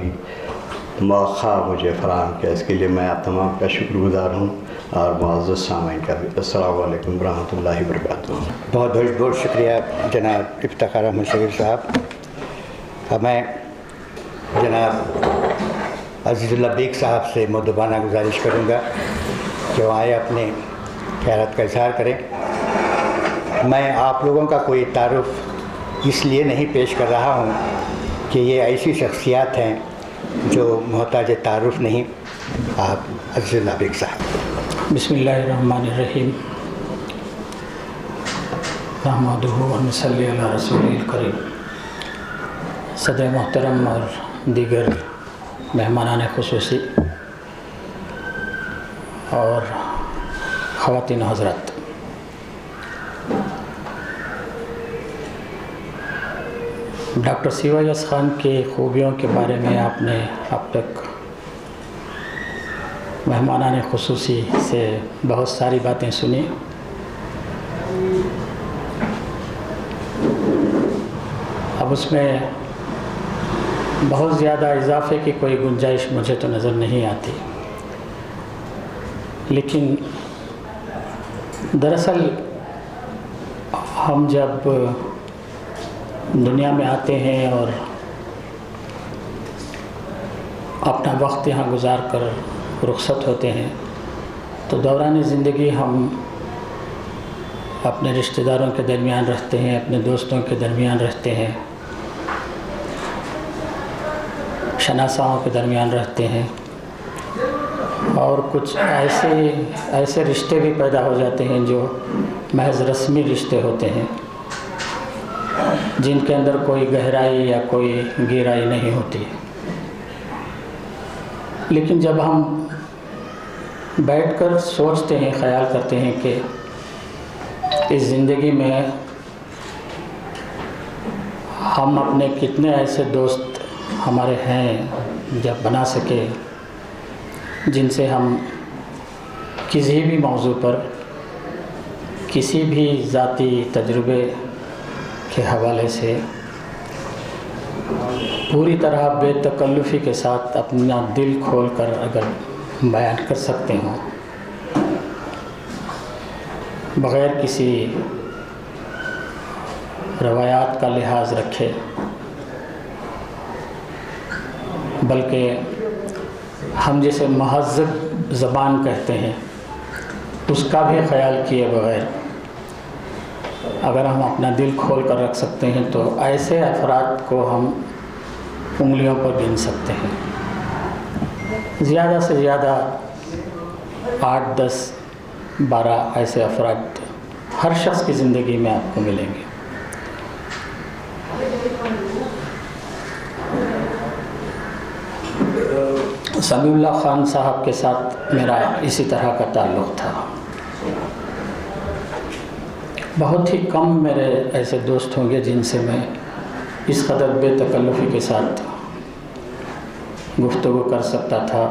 موقع مجھے فراہم کیا۔ اس کے لیے میں آپ تمام کا شکر گزار ہوں، اور معزز سامعین کا بھی۔ السلام علیکم ورحمۃ اللہ وبرکاتہ۔ بہت بہت شکریہ جناب افتخار احمد صغیر صاحب۔ اب میں جناب عزیز اللہ بیگ صاحب سے مؤدبانہ گزارش کروں گا کہ وہ آئے اپنے خیالات کا اظہار کریں۔ میں آپ لوگوں کا کوئی تعارف اس لیے نہیں پیش کر رہا ہوں کہ یہ ایسی شخصیات ہیں جو محتاج تعارف نہیں۔ آپ عزیز اللہ بیگ صاحب۔ بسم اللہ الرحمن الرحیم، نحمدہ و نصلی علی رسول الکریم۔ صدر محترم اور دیگر مہمانان خصوصی اور خواتین حضرات، ڈاکٹر سیوا یاس خان کی خوبیوں کے بارے میں آپ نے اب تک مہمانان خصوصی سے بہت ساری باتیں سنی. اب اس میں بہت زیادہ اضافے کی کوئی گنجائش مجھے تو نظر نہیں آتی، لیکن دراصل ہم جب دنیا میں آتے ہیں اور اپنا وقت یہاں گزار کر رخصت ہوتے ہیں تو دوران زندگی ہم اپنے رشتہ داروں کے درمیان رہتے ہیں، اپنے دوستوں کے درمیان رہتے ہیں، شناساؤں کے درمیان رہتے ہیں، اور کچھ ایسے رشتے بھی پیدا ہو جاتے ہیں جو محض رسمی رشتے ہوتے ہیں، جن کے اندر کوئی گہرائی یا کوئی گہرائی نہیں ہوتی. لیکن جب ہم بیٹھ کر سوچتے ہیں، خیال کرتے ہیں کہ اس زندگی میں ہم اپنے کتنے ایسے دوست ہمارے ہیں جب بنا سکے جن سے ہم کسی بھی موضوع پر کسی بھی ذاتی تجربے کے حوالے سے پوری طرح بے تکلفی کے ساتھ اپنا دل کھول کر اگر بیان کر سکتے ہوں، بغیر کسی روایات کا لحاظ رکھے، بلکہ ہم جسے مہذب زبان کہتے ہیں اس کا بھی خیال کیے بغیر اگر ہم اپنا دل کھول کر رکھ سکتے ہیں تو ایسے افراد کو ہم انگلیوں پر گن سکتے ہیں. زیادہ سے زیادہ 8، 10، 12 ایسے افراد ہر شخص کی زندگی میں آپ کو ملیں گے. سمیع اللہ خان صاحب کے ساتھ میرا اسی طرح کا تعلق تھا. بہت ہی کم میرے ایسے دوست ہوں گے جن سے میں اس قدر بے تکلفی کے ساتھ گفتگو کر سکتا تھا،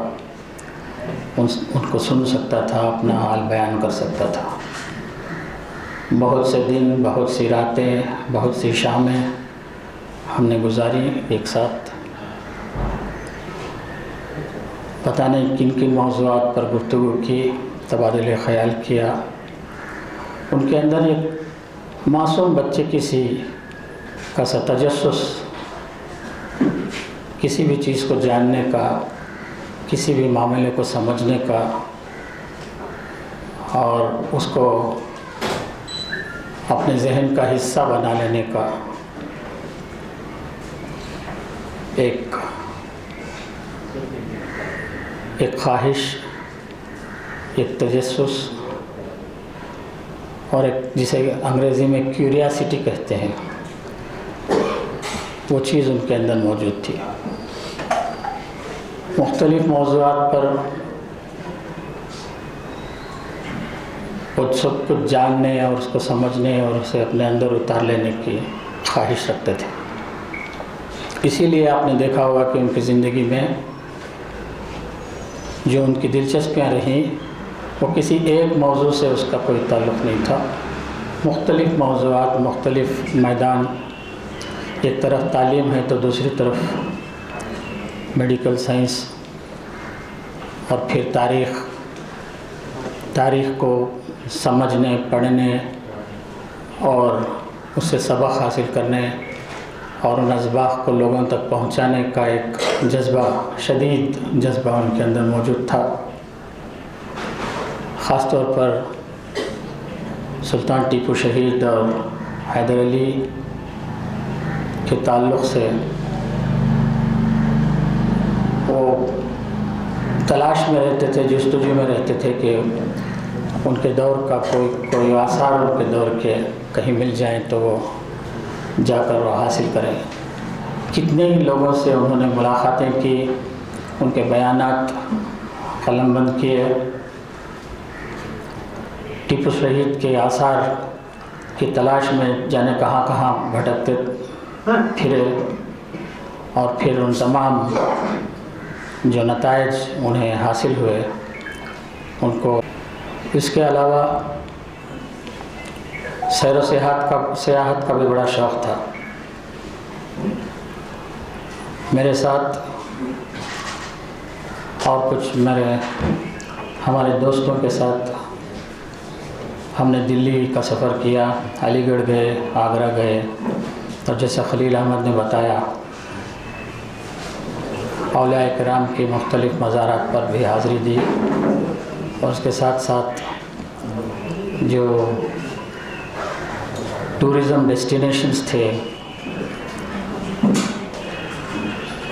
ان کو سن سکتا تھا، اپنا حال بیان کر سکتا تھا. بہت سے دن، بہت سی راتیں، بہت سی شامیں ہم نے گزاری ایک ساتھ. پتہ نہیں کن کن موضوعات پر گفتگو کی، تبادلہ خیال کیا. ان کے اندر ایک معصوم بچے کسی کا سا تجسس، کسی بھی چیز کو جاننے کا، کسی بھی معاملے کو سمجھنے کا اور اس کو اپنے ذہن کا حصہ بنا لینے کا ایک خواہش، ایک تجسس اور ایک جسے انگریزی میں کیوریاسٹی کہتے ہیں، وہ چیز ان کے اندر موجود تھی. مختلف موضوعات پر وہ سب کچھ جاننے اور اس کو سمجھنے اور اسے اپنے اندر اتار لینے کی خواہش رکھتے تھے. اسی لیے آپ نے دیکھا ہوگا کہ ان کی زندگی میں جو ان کی دلچسپیاں رہیں وہ کسی ایک موضوع سے اس کا کوئی تعلق نہیں تھا. مختلف موضوعات، مختلف میدان، ایک طرف تعلیم ہے تو دوسری طرف میڈیکل سائنس اور پھر تاریخ کو سمجھنے، پڑھنے اور اس سے سبق حاصل کرنے اور ان اسباق کو لوگوں تک پہنچانے کا ایک جذبہ، شدید جذبہ ان کے اندر موجود تھا. خاص طور پر سلطان ٹیپو شہید اور حیدر علی کے تعلق سے وہ تلاش میں رہتے تھے، جستجو میں رہتے تھے کہ ان کے دور کا کوئی آثار ان کے دور کے کہیں مل جائیں تو وہ جا کر وہ حاصل کریں. کتنے ہی لوگوں سے انہوں نے ملاقاتیں کی، ان کے بیانات قلم بند کیے. ٹیپو شہید کے آثار کی تلاش میں جانے کہاں کہاں بھٹکتے پھرے اور پھر ان تمام جو نتائج انہیں حاصل ہوئے ان کو اس کے علاوہ سیر و سیاحت کا بھی بڑا شوق تھا. میرے ساتھ اور کچھ ہمارے دوستوں کے ساتھ ہم نے دلی کا سفر کیا، علی گڑھ گئے، آگرہ گئے، اور جیسا خلیل احمد نے بتایا اولیاء کرام کی مختلف مزارات پر بھی حاضری دی، اور اس کے ساتھ ساتھ جو ٹورزم ڈیسٹینیشنز تھے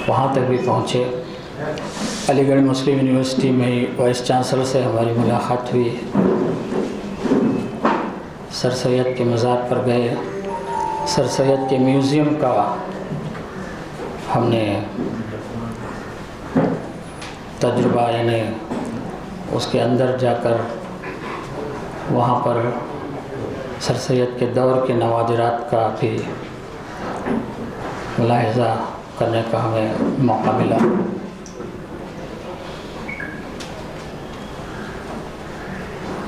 وہاں تک بھی پہنچے. علی گڑھ مسلم یونیورسٹی میں وائس چانسلر سے ہماری ملاقات ہوئی، سر سید کے مزار پر گئے، سر سید کے میوزیم کا ہم نے تجربہ، یعنی اس کے اندر جا کر وہاں پر سر سید کے دور کے نوادرات کا بھی ملاحظہ کرنے کا ہمیں موقع ملا.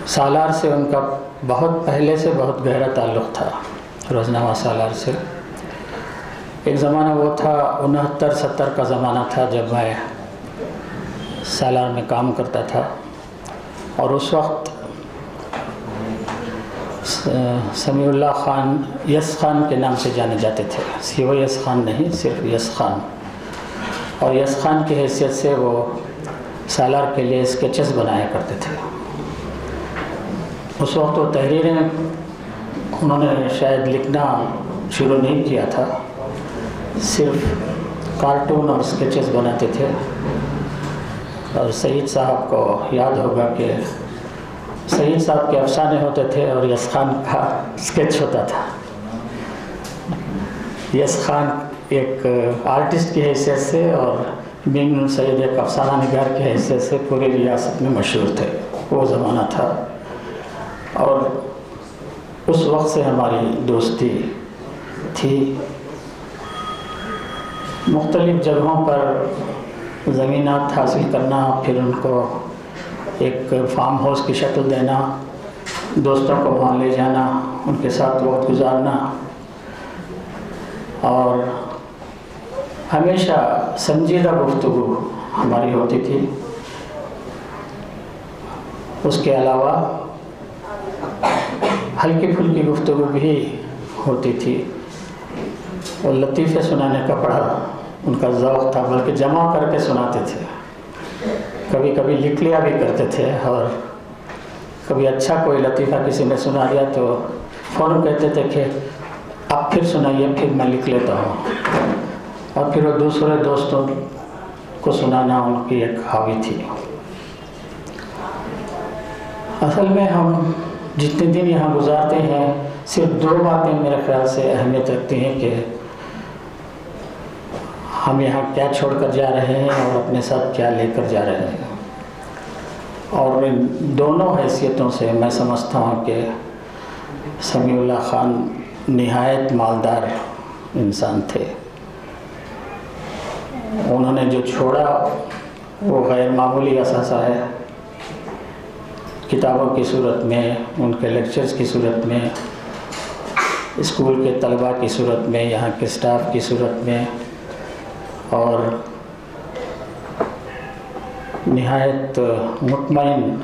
سالار سے ان کا بہت پہلے سے بہت گہرا تعلق تھا، روزنامہ سالار سے. ایک زمانہ وہ تھا 69-70 کا زمانہ تھا جب میں سالار میں کام کرتا تھا، اور اس وقت سمیع اللہ خان یس خان کے نام سے جانے جاتے تھے، سیوہ یس خان نہیں، صرف یس خان. اور یس خان کی حیثیت سے وہ سالار کے لیے اسکیچز بنایا کرتے تھے. اس وقت وہ تحریریں انہوں نے شاید لکھنا شروع نہیں کیا تھا، صرف کارٹون اور اسکیچز بناتے تھے. اور سعید صاحب کو یاد ہوگا کہ سعید صاحب کے افسانے ہوتے تھے اور یس خان کا اسکیچ ہوتا تھا. یس خان ایک آرٹسٹ کی حیثیت سے اور بن سعید ایک افسانہ نگار کی حیثیت سے پوری ریاست میں مشہور تھے. وہ زمانہ تھا، اور اس وقت سے ہماری دوستی تھی. مختلف جگہوں پر زمینات حاصل کرنا، پھر ان کو ایک فارم ہاؤس کی شکل دینا، دوستوں کو وہاں لے جانا، ان کے ساتھ وقت گزارنا، اور ہمیشہ سنجیدہ گفتگو ہماری ہوتی تھی. اس کے علاوہ ہلکی پھلکی گفتگو بھی ہوتی تھی. اور لطیفے سنانے کا بڑا ان کا ذوق تھا، بلکہ جمع کر کے سناتے تھے. کبھی کبھی لکھ لیا بھی کرتے تھے، اور کبھی اچھا کوئی لطیفہ کسی نے سنا دیا تو فوراً کہتے تھے کہ اب پھر سنائیے، پھر میں لکھ لیتا ہوں. اور پھر وہ دوسرے دوستوں کو سنانا ان کی ایک ہابی تھی. اصل میں ہم جتنے دن یہاں گزارتے ہیں صرف 2 باتیں میرے خیال سے اہمیت رکھتی ہیں کہ ہم یہاں کیا چھوڑ کر جا رہے ہیں اور اپنے ساتھ کیا لے کر جا رہے ہیں. اور ان دونوں حیثیتوں سے میں سمجھتا ہوں کہ سمیع اللہ خان نہایت مالدار انسان تھے. انہوں نے جو چھوڑا وہ غیر معمولی اثاثہ ہے، کتابوں کی صورت میں، ان کے لیکچرز کی صورت میں، اسکول کے طلباء کی صورت میں، یہاں کے سٹاف کی صورت میں، اور نہایت مطمئن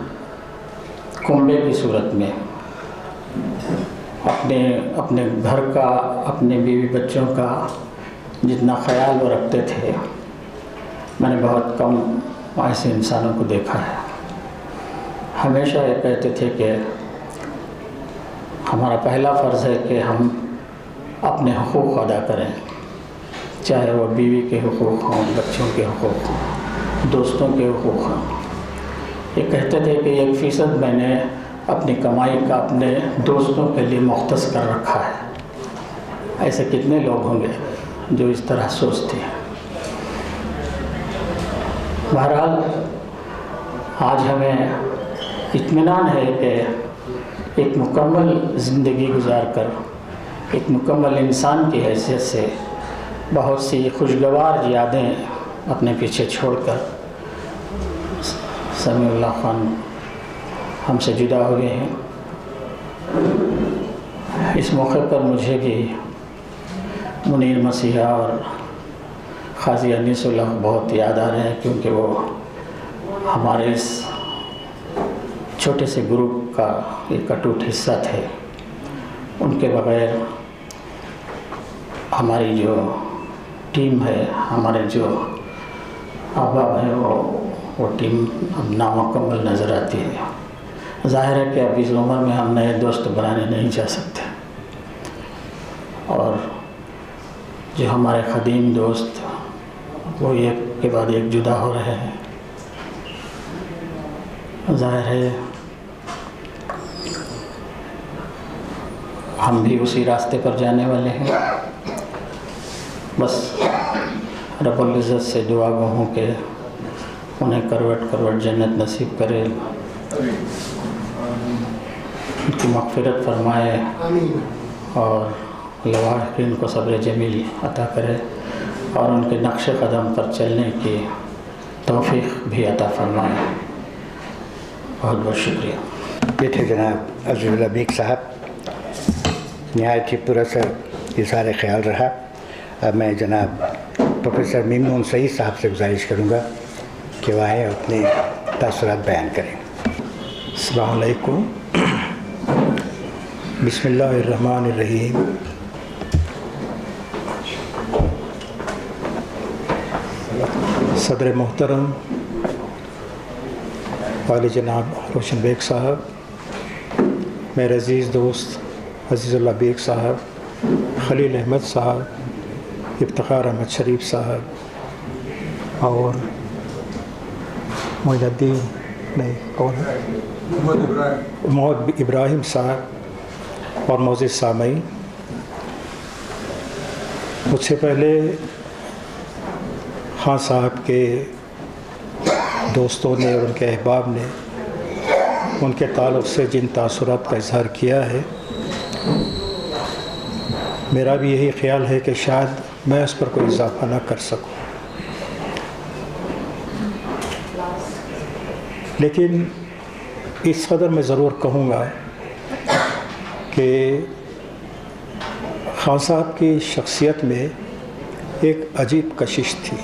کنبے کی صورت میں. اپنے گھر کا، اپنے بیوی بچوں کا جتنا خیال وہ رکھتے تھے، میں نے بہت کم ایسے انسانوں کو دیکھا ہے. ہمیشہ یہ کہتے تھے کہ ہمارا پہلا فرض ہے کہ ہم اپنے حقوق ادا کریں، چاہے وہ بیوی کے حقوق ہوں، بچوں کے حقوق ہوں، دوستوں کے حقوق ہوں. یہ کہتے تھے کہ 1% میں نے اپنی کمائی کا اپنے دوستوں کے لیے مختص کر رکھا ہے. ایسے کتنے لوگ ہوں گے جو اس طرح سوچتے ہیں. بہرحال آج ہمیں اطمینان ہے کہ ایک مکمل زندگی گزار کر، ایک مکمل انسان کی حیثیت سے بہت سی خوشگوار یادیں اپنے پیچھے چھوڑ کر سمیع اللہ خان ہم سے جدا ہو گئے ہیں۔ اس موقع پر مجھے بھی منیر مسیحا اور قاضی انیس اللہ بہت یاد آ رہے ہیں، کیونکہ وہ ہمارے اس چھوٹے سے گروپ کا ایک اٹوٹ حصہ تھے۔ ان کے بغیر ہماری جو ٹیم ہے، ہمارے جو احباب ہیں، وہ ٹیم اب نامکمل نظر آتی ہے۔ ظاہر ہے کہ اب اس عمر میں ہم نئے دوست بنانے نہیں جا سکتے، اور جو ہمارے قدیم دوست وہ ایک کے بعد ایک جدا ہو رہے ہیں۔ ظاہر ہے ہم بھی اسی راستے پر جانے والے ہیں۔ بس رب العزت سے دعا گو ہوں کہ انہیں کروٹ جنت نصیب کرے، ان کی مغفرت فرمائے، اور لواحقین کو صبر جمیل عطا کرے، اور ان کے نقش قدم پر چلنے کی توفیق بھی عطا فرمائے۔ بہت بہت شکریہ۔ یہ تھے جناب عزیز اللہ بیگ صاحب، نہایت ہی پراسر اظہار خیال رہا۔ اب میں جناب پروفیسر ممنون سعید صاحب سے گزارش کروں گا کہ وہ آئیں اپنے تاثرات بیان کریں۔ السلام علیکم۔ بسم اللہ الرحمن الرحیم۔ صدر محترم والد جناب روشن بیگ صاحب، میرے عزیز دوست عزیز اللہ بیگ صاحب، خلیل احمد صاحب، افتخار احمد شریف صاحب، اور معین الدین نہیں کون ہے محمد ابراہیم صاحب، اور معزز سامعین، مجھ سے پہلے خان صاحب کے دوستوں نے اور ان کے احباب نے ان کے تعلق سے جن تاثرات کا اظہار کیا ہے، میرا بھی یہی خیال ہے کہ شاید میں اس پر کوئی اضافہ نہ کر سکوں، لیکن اس قدر میں ضرور کہوں گا کہ خان صاحب کی شخصیت میں ایک عجیب کشش تھی۔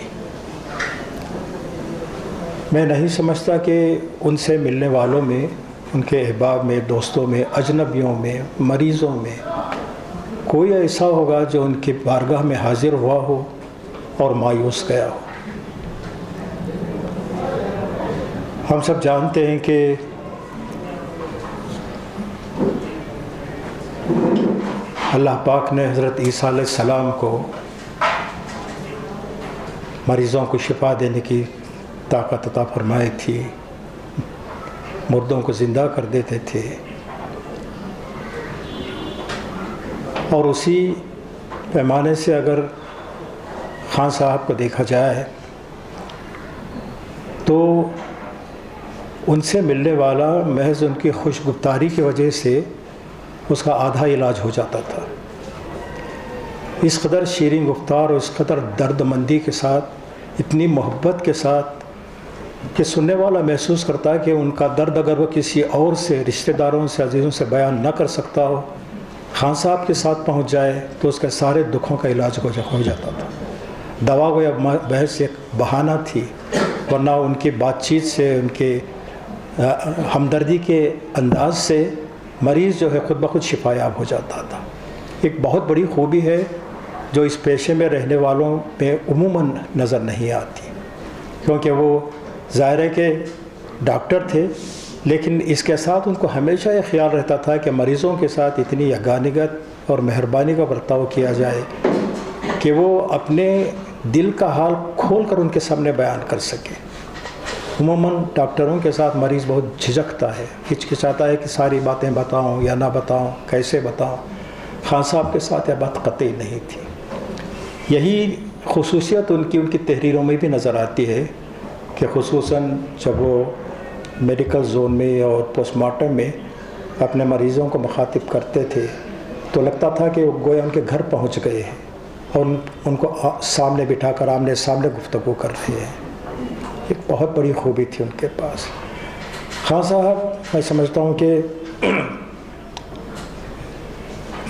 میں نہیں سمجھتا کہ ان سے ملنے والوں میں، ان کے احباب میں، دوستوں میں، اجنبیوں میں، مریضوں میں کوئی ایسا ہوگا جو ان کی بارگاہ میں حاضر ہوا ہو اور مایوس گیا ہو۔ ہم سب جانتے ہیں کہ اللہ پاک نے حضرت عیسیٰ علیہ السلام کو مریضوں کو شفا دینے کی طاقت عطا فرمائی تھی، مردوں کو زندہ کر دیتے تھے، اور اسی پیمانے سے اگر خان صاحب کو دیکھا جائے تو ان سے ملنے والا محض ان کی خوش گفتاری کی وجہ سے اس کا آدھا علاج ہو جاتا تھا۔ اس قدر شیریں گفتار اور اس قدر درد مندی کے ساتھ، اتنی محبت کے ساتھ کہ سننے والا محسوس کرتا ہے کہ ان کا درد اگر وہ کسی اور سے، رشتہ داروں سے، عزیزوں سے بیان نہ کر سکتا ہو، خان صاحب کے ساتھ پہنچ جائے تو اس کے سارے دکھوں کا علاج ہو جاتا تھا۔ دوا کو بحث ایک بہانہ تھی، ورنہ ان کی بات چیت سے، ان کے ہمدردی کے انداز سے مریض جو ہے خود بخود شفا یاب ہو جاتا تھا۔ ایک بہت بڑی خوبی ہے جو اس پیشے میں رہنے والوں میں عموماً نظر نہیں آتی، کیونکہ وہ ظاہر ہے کہ ڈاکٹر تھے، لیکن اس کے ساتھ ان کو ہمیشہ یہ خیال رہتا تھا کہ مریضوں کے ساتھ اتنی یگانگت اور مہربانی کا برتاؤ کیا جائے کہ وہ اپنے دل کا حال کھول کر ان کے سامنے بیان کر سکے۔ عموماً ڈاکٹروں کے ساتھ مریض بہت جھجکتا ہے، ہچکچاتا ہے کہ ساری باتیں بتاؤں یا نہ بتاؤں، کیسے بتاؤں۔ خان صاحب کے ساتھ یہ بات قطعی نہیں تھی۔ یہی خصوصیت ان کی تحریروں میں بھی نظر آتی ہے کہ خصوصاً جب وہ میڈیکل زون میں اور پوسٹ مارٹم میں اپنے مریضوں کو مخاطب کرتے تھے تو لگتا تھا کہ وہ گویا ان کے گھر پہنچ گئے ہیں اور ان کو سامنے بٹھا کر آمنے سامنے گفتگو کر رہے ہیں۔ ایک بہت بڑی خوبی تھی ان کے پاس۔ خان صاحب میں سمجھتا ہوں کہ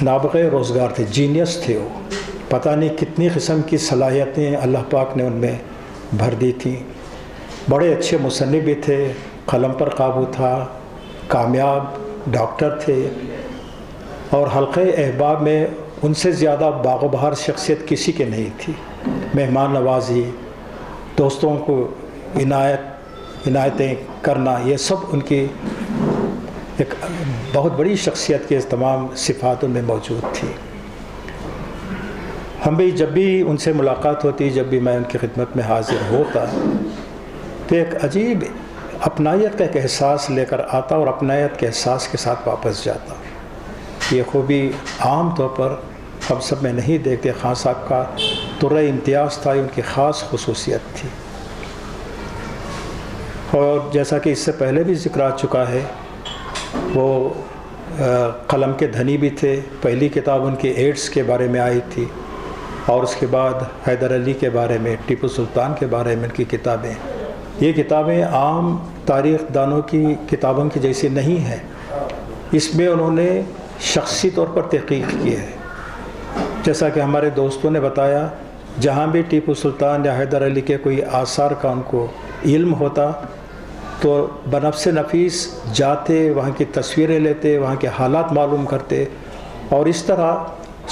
نابغہ روزگار تھے، جینیس تھے وہ، پتہ نہیں کتنی قسم کی صلاحیتیں اللہ پاک نے ان میں بھر دی تھیں. بڑے اچھے مصنف بھی تھے، قلم پر قابو تھا، کامیاب ڈاکٹر تھے، اور حلقہ احباب میں ان سے زیادہ باغ و بہار شخصیت کسی کے نہیں تھی. مہمان نوازی، دوستوں کو عنایتیں کرنا، یہ سب ان کی ایک بہت بڑی شخصیت کے تمام صفات ان میں موجود تھی. ہم بھی جب بھی ان سے ملاقات ہوتی، جب بھی میں ان کی خدمت میں حاضر ہوتا تو ایک عجیب اپنائیت کا ایک احساس لے کر آتا اور اپنائیت کے احساس کے ساتھ واپس جاتا. یہ خوبی عام طور پر ہم سب میں نہیں دیکھتے. خان صاحب کا طرح امتیاز تھا، ان کی خاص خصوصیت تھی. اور جیسا کہ اس سے پہلے بھی ذکر آ چکا ہے، وہ قلم کے دھنی بھی تھے. پہلی کتاب ان کی ایڈس کے بارے میں آئی تھی، اور اس کے بعد حیدر علی کے بارے میں، ٹیپو سلطان کے بارے میں ان کی کتابیں. یہ کتابیں عام تاریخ دانوں کی کتابوں کی جیسی نہیں ہیں. اس میں انہوں نے شخصی طور پر تحقیق کی ہے. جیسا کہ ہمارے دوستوں نے بتایا، جہاں بھی ٹیپو سلطان یا حیدر علی کے کوئی آثار کا ان کو علم ہوتا تو بنفس نفیس جاتے، وہاں کی تصویریں لیتے، وہاں کے حالات معلوم کرتے، اور اس طرح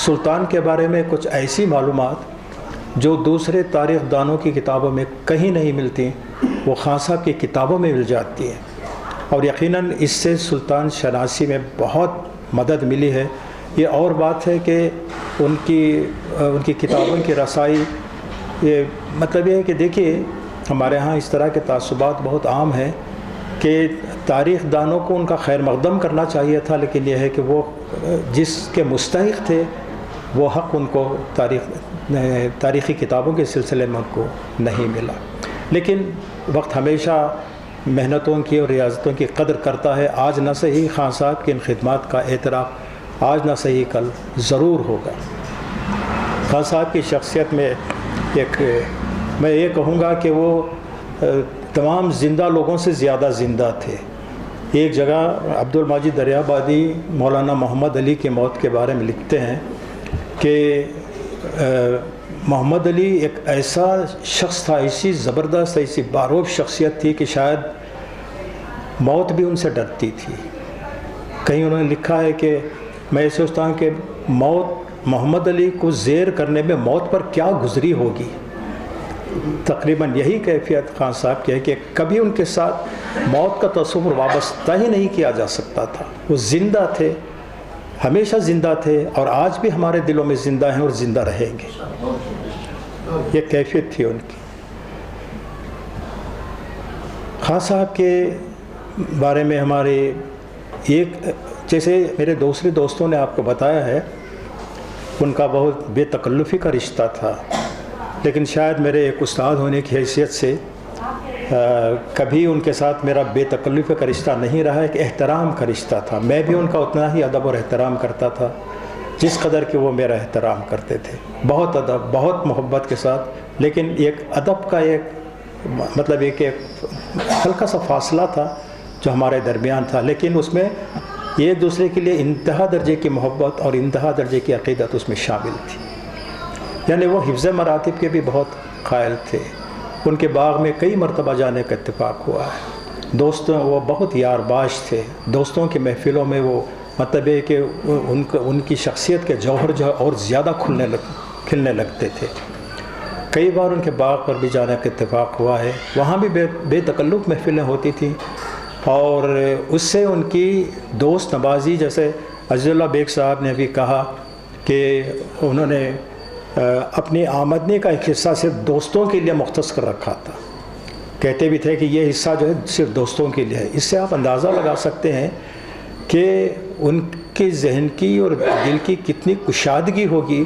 سلطان کے بارے میں کچھ ایسی معلومات جو دوسرے تاریخ دانوں کی کتابوں میں کہیں نہیں ملتی، وہ خان صاحب کی کتابوں میں مل جاتی ہیں. اور یقیناً اس سے سلطان شناسی میں بہت مدد ملی ہے. یہ اور بات ہے کہ ان کی کتابوں کی رسائی، یہ مطلب یہ ہے کہ دیکھیے ہمارے ہاں اس طرح کے تعصبات بہت عام ہیں کہ تاریخ دانوں کو ان کا خیر مقدم کرنا چاہیے تھا، لیکن یہ ہے کہ وہ جس کے مستحق تھے وہ حق ان کو تاریخی کتابوں کے سلسلے میں ان کو نہیں ملا. لیکن وقت ہمیشہ محنتوں کی اور ریاضتوں کی قدر کرتا ہے. آج نہ صحیح خان صاحب کی ان خدمات کا اعتراف آج نہ صحیح کل ضرور ہوگا. خان صاحب کی شخصیت میں میں یہ کہوں گا کہ وہ تمام زندہ لوگوں سے زیادہ زندہ تھے. ایک جگہ عبد المجید دریابادی مولانا محمد علی کی موت کے بارے میں لکھتے ہیں کہ محمد علی ایک ایسا شخص تھا، ایسی زبردست، ایسی باروب شخصیت تھی کہ شاید موت بھی ان سے ڈرتی تھی. کہیں انہوں نے لکھا ہے کہ میں سوچتا ہوں کہ موت محمد علی کو زیر کرنے میں موت پر کیا گزری ہوگی. تقریباً یہی کیفیت خان صاحب کی ہے کہ کبھی ان کے ساتھ موت کا تصور وابستہ ہی نہیں کیا جا سکتا تھا. وہ زندہ تھے، ہمیشہ زندہ تھے، اور آج بھی ہمارے دلوں میں زندہ ہیں اور زندہ رہیں گے. یہ کیفیت تھی ان کی. خان صاحب کے بارے میں ہمارے جیسے میرے دوسرے دوستوں نے آپ کو بتایا ہے، ان کا بہت بے تکلفی کا رشتہ تھا. لیکن شاید میرے ایک استاد ہونے کی حیثیت سے کبھی ان کے ساتھ میرا بے تکلفی کا رشتہ نہیں رہا، ایک احترام کا رشتہ تھا. میں بھی ان کا اتنا ہی ادب اور احترام کرتا تھا جس قدر کہ وہ میرا احترام کرتے تھے. بہت ادب، بہت محبت کے ساتھ. لیکن ایک ادب کا ایک مطلب ایک ہلکا سا فاصلہ تھا جو ہمارے درمیان تھا، لیکن اس میں ایک دوسرے کے لیے انتہا درجے کی محبت اور انتہا درجے کی عقیدت اس میں شامل تھی. یعنی وہ حفظ مراتب کے بھی بہت قائل تھے. ان کے باغ میں کئی مرتبہ جانے کا اتفاق ہوا ہے. دوستوں، وہ بہت یار باش تھے. دوستوں کی محفلوں میں وہ مطلب ہے کہ ان کی شخصیت کے جوہر جو ہے اور زیادہ کھلنے لگتے تھے. کئی بار ان کے باغ پر بھی جانے کا اتفاق ہوا ہے. وہاں بھی بے تکلف محفلیں ہوتی تھیں، اور اس سے ان کی دوست نوازی، جیسے عزیز اللہ بیگ صاحب نے بھی کہا کہ انہوں نے اپنی آمدنی کا ایک حصہ صرف دوستوں کے لیے مختص کر رکھا تھا. کہتے بھی تھے کہ یہ حصہ جو ہے صرف دوستوں کے لیے ہے. اس سے آپ اندازہ لگا سکتے ہیں کہ ان کے ذہن کی اور دل کی کتنی کشادگی ہوگی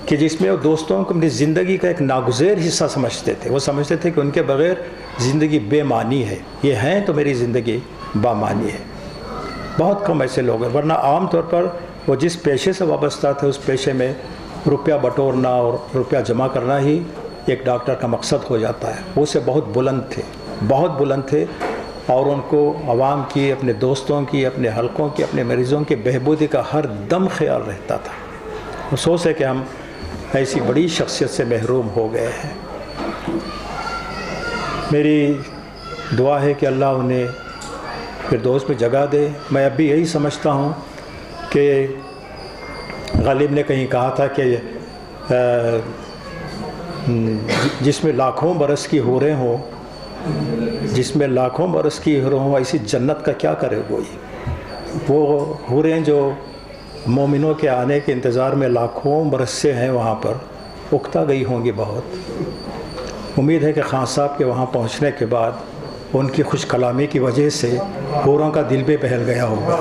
کہ جس میں وہ دوستوں کو اپنی زندگی کا ایک ناگزیر حصہ سمجھتے تھے. وہ سمجھتے تھے کہ ان کے بغیر زندگی بے معنی ہے، یہ ہیں تو میری زندگی بامعنی ہے. بہت کم ایسے لوگ ہیں، ورنہ عام طور پر وہ جس پیشے سے وابستہ تھے اس پیشے میں روپیہ بٹورنا اور روپیہ جمع کرنا ہی ایک ڈاکٹر کا مقصد ہو جاتا ہے. وہ سے بہت بلند تھے، بہت بلند تھے. اور ان کو عوام کی، اپنے دوستوں کی، اپنے حلقوں کی، اپنے مریضوں کی بہبودی کا ہر دم خیال رہتا تھا۔ افسوس ہے کہ ہم ایسی بڑی شخصیت سے محروم ہو گئے ہیں۔ میری دعا ہے کہ اللہ انہیں فردوس میں جگہ دے۔ میں اب بھی یہی سمجھتا ہوں کہ غالب نے کہیں کہا تھا کہ جس میں لاکھوں برس کی حوریں ہوں، جس میں لاکھوں برس کی حوریں ہوں، ایسی جنت کا کیا کرے کوئی۔ وہ حوریں جو مومنوں کے آنے کے انتظار میں لاکھوں برس سے ہیں وہاں پر، اکتا گئی ہوں گی بہت۔ امید ہے کہ خان صاحب کے وہاں پہنچنے کے بعد ان کی خوش کلامی کی وجہ سے حوروں کا دل بھی بہل گیا ہوگا۔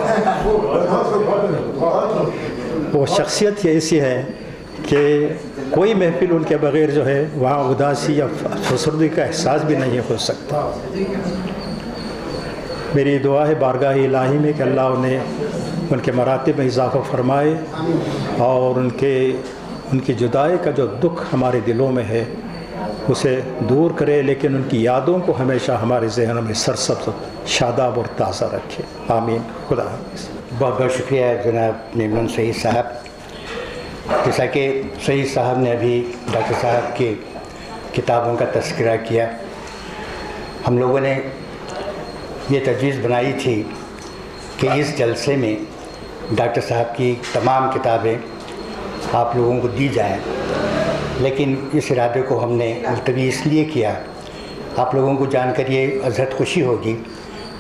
وہ شخصیت ہی ایسی ہے کہ کوئی محفل ان کے بغیر جو ہے وہاں اداسی یا فسردگی کا احساس بھی نہیں ہو سکتا۔ میری دعا ہے بارگاہ الہی میں کہ اللہ انہیں ان کے مراتب میں اضافہ فرمائے اور ان کی جدائی کا جو دکھ ہمارے دلوں میں ہے اسے دور کرے، لیکن ان کی یادوں کو ہمیشہ ہمارے ذہنوں میں سرسبز، شاداب اور تازہ رکھے۔ آمین۔ خدا حافظ۔ بہت بہت شکریہ جناب نیمن سعید صاحب۔ جیسا کہ سعید صاحب نے ابھی ڈاکٹر صاحب کی کتابوں کا تذکرہ کیا، ہم لوگوں نے یہ تجویز بنائی تھی کہ اس جلسے میں ڈاکٹر صاحب کی تمام کتابیں آپ لوگوں کو دی جائیں، لیکن اس ارادے کو ہم نے ملتوی اس لیے کیا، آپ لوگوں کو جان کر یہ ازحد خوشی ہوگی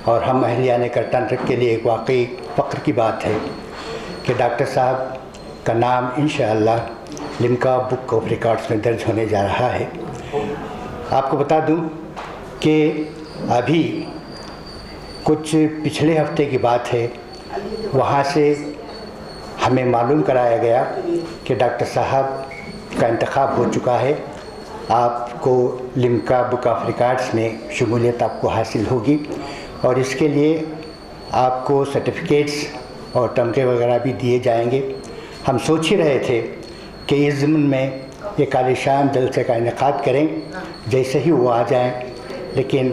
اور ہم اہلیان کرتانرک کے لیے ایک واقعی فخر کی بات ہے کہ ڈاکٹر صاحب کا نام انشاءاللہ لمکا بک آف ریکارڈز میں درج ہونے جا رہا ہے۔ آپ کو بتا دوں کہ ابھی کچھ پچھلے ہفتے کی بات ہے، وہاں سے ہمیں معلوم کرایا گیا کہ ڈاکٹر صاحب کا انتخاب ہو چکا ہے، آپ کو لمکا بک آف ریکارڈز میں شمولیت آپ کو حاصل ہوگی، اور اس کے لیے آپ کو سرٹیفکیٹس اور تمغے وغیرہ بھی دیے جائیں گے۔ ہم سوچ ہی رہے تھے کہ اس ضمن میں ایک عالیشان جلسے کا انعقاد کریں جیسے ہی وہ آ جائیں، لیکن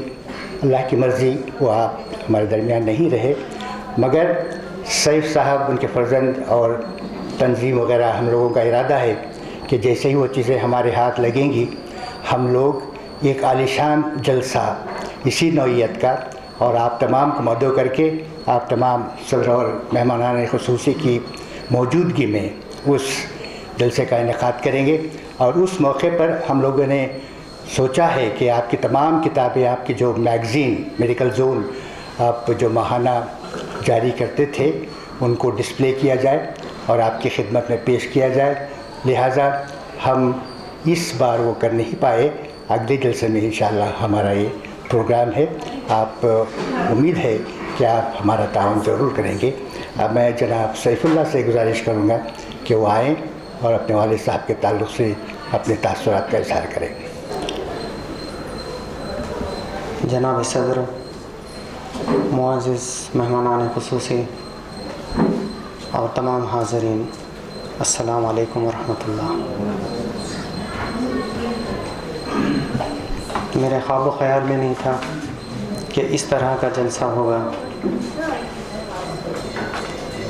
اللہ کی مرضی وہ آپ ہمارے درمیان نہیں رہے، مگر سیف صاحب، ان کے فرزند اور تنظیم وغیرہ، ہم لوگوں کا ارادہ ہے کہ جیسے ہی وہ چیزیں ہمارے ہاتھ لگیں گی ہم لوگ ایک عالیشان جلسہ اسی نوعیت کا، اور آپ تمام کو مدعو کر کے آپ تمام صدر اور مہمانان خصوصی کی موجودگی میں اس جلسے کا انعقاد کریں گے۔ اور اس موقع پر ہم لوگوں نے سوچا ہے کہ آپ کی تمام کتابیں، آپ کی جو میگزین میڈیکل زون آپ جو ماہانہ جاری کرتے تھے، ان کو ڈسپلے کیا جائے اور آپ کی خدمت میں پیش کیا جائے۔ لہٰذا ہم اس بار وہ کر نہیں پائے، اگلے جلسے میں انشاءاللہ ہمارا یہ پروگرام ہے۔ آپ امید ہے کہ آپ ہمارا تعاون ضرور کریں گے۔ اب میں جناب سیف اللہ سے گزارش کروں گا کہ وہ آئیں اور اپنے والد صاحب کے تعلق سے اپنے تاثرات کا اظہار کریں۔ جناب صدر، معزز مہمانان خصوصی اور تمام حاضرین، السلام علیکم ورحمۃ اللہ۔ میرے خواب و خیال میں نہیں تھا کہ اس طرح کا جلسہ ہوگا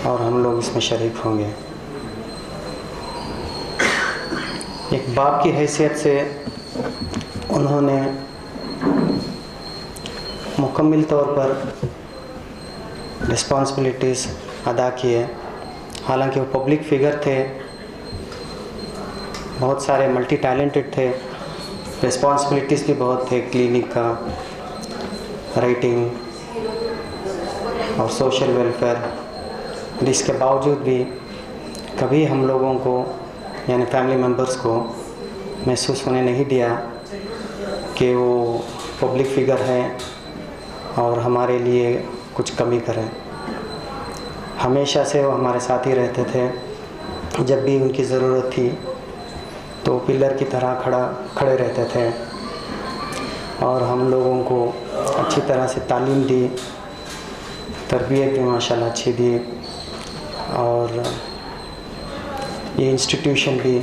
اور ہم لوگ اس میں شریک ہوں گے۔ ایک باپ کی حیثیت سے انہوں نے مکمل طور پر رسپانسبلٹیز ادا کیے، حالانکہ وہ پبلک فگر تھے، بہت سارے ملٹی ٹیلنٹڈ تھے، رسپانسبلٹیز بھی بہت تھے، کلینک کا، رائٹنگ اور سوشل ویلفیئر۔ اس کے باوجود بھی کبھی ہم لوگوں کو، یعنی فیملی ممبرز کو، محسوس ہونے نہیں دیا کہ وہ پبلک فگر ہیں اور ہمارے لیے کچھ کمی کریں۔ ہمیشہ سے وہ ہمارے ساتھ ہی رہتے تھے، جب بھی ان کی ضرورت تھی تو پلر کی طرح کھڑے رہتے تھے اور ہم لوگوں کو اچھی طرح سے تعلیم دی، تربیت بھی ماشاءاللہ اچھی دی، اور یہ انسٹیٹیوشن بھی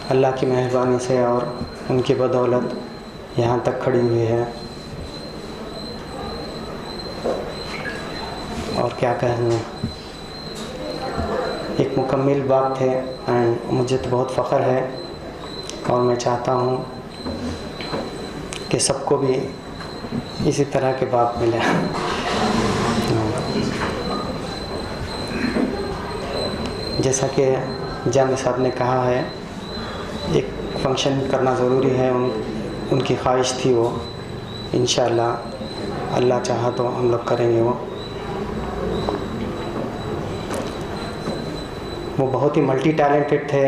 اللہ کی مہربانی سے اور ان کی بدولت یہاں تک کھڑی ہوئی ہے۔ اور کیا کہوں، ایک مکمل باپ تھے، اینڈ مجھے تو بہت فخر ہے اور میں چاہتا ہوں کہ سب کو بھی اسی طرح کے باپ ملے۔ جیسا کہ جامع صاحب نے کہا ہے، ایک فنکشن کرنا ضروری ہے، ان کی خواہش تھی، وہ انشاءاللہ اللہ چاہا تو ہم لوگ کریں گے۔ وہ بہت ہی ملٹی ٹیلنٹڈ تھے،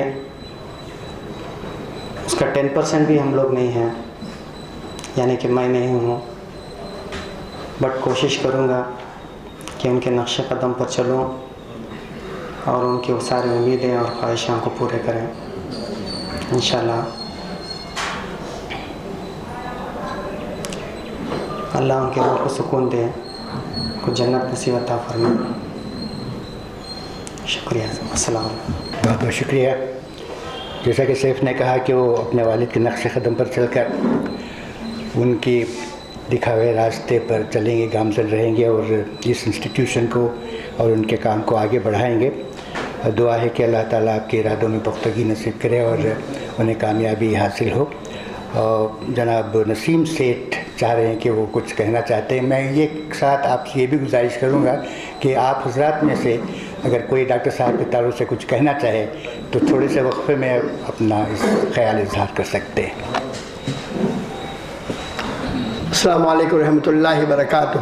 اس کا 10% بھی ہم لوگ نہیں ہیں، یعنی کہ میں نہیں ہوں، بٹ کوشش کروں گا کہ ان کے نقش قدم پر چلوں اور ان کی وہ ساری امیدیں اور خواہشوں کو پورے کریں انشاءاللہ۔ اللہ ان کے روح کو سکون دے، کو جنت نصیب عطا فرمائے۔ شکریہ، السلام علیکم۔ بہت بہت شکریہ۔ جیسا کہ سیف نے کہا کہ وہ اپنے والد کے نقش قدم پر چل کر ان کی دکھائے راستے پر چلیں گے، گامزن رہیں گے اور اس انسٹیٹیوشن کو اور ان کے کام کو آگے بڑھائیں گے۔ دعا ہے کہ اللہ تعالیٰ آپ کے ارادوں میں پختگی نصیب کرے اور انہیں کامیابی حاصل ہو۔ جناب نسیم سیٹھ چاہ رہے ہیں کہ وہ کچھ کہنا چاہتے ہیں۔ میں ایک ساتھ آپ سے یہ بھی گزارش کروں گا کہ آپ حضرات میں سے اگر کوئی ڈاکٹر صاحب کے تعلق سے کچھ کہنا چاہے تو تھوڑے سے وقفے میں اپنا خیال اظہار کر سکتے ہیں۔ السلام علیکم ورحمۃ اللہ وبرکاتہ۔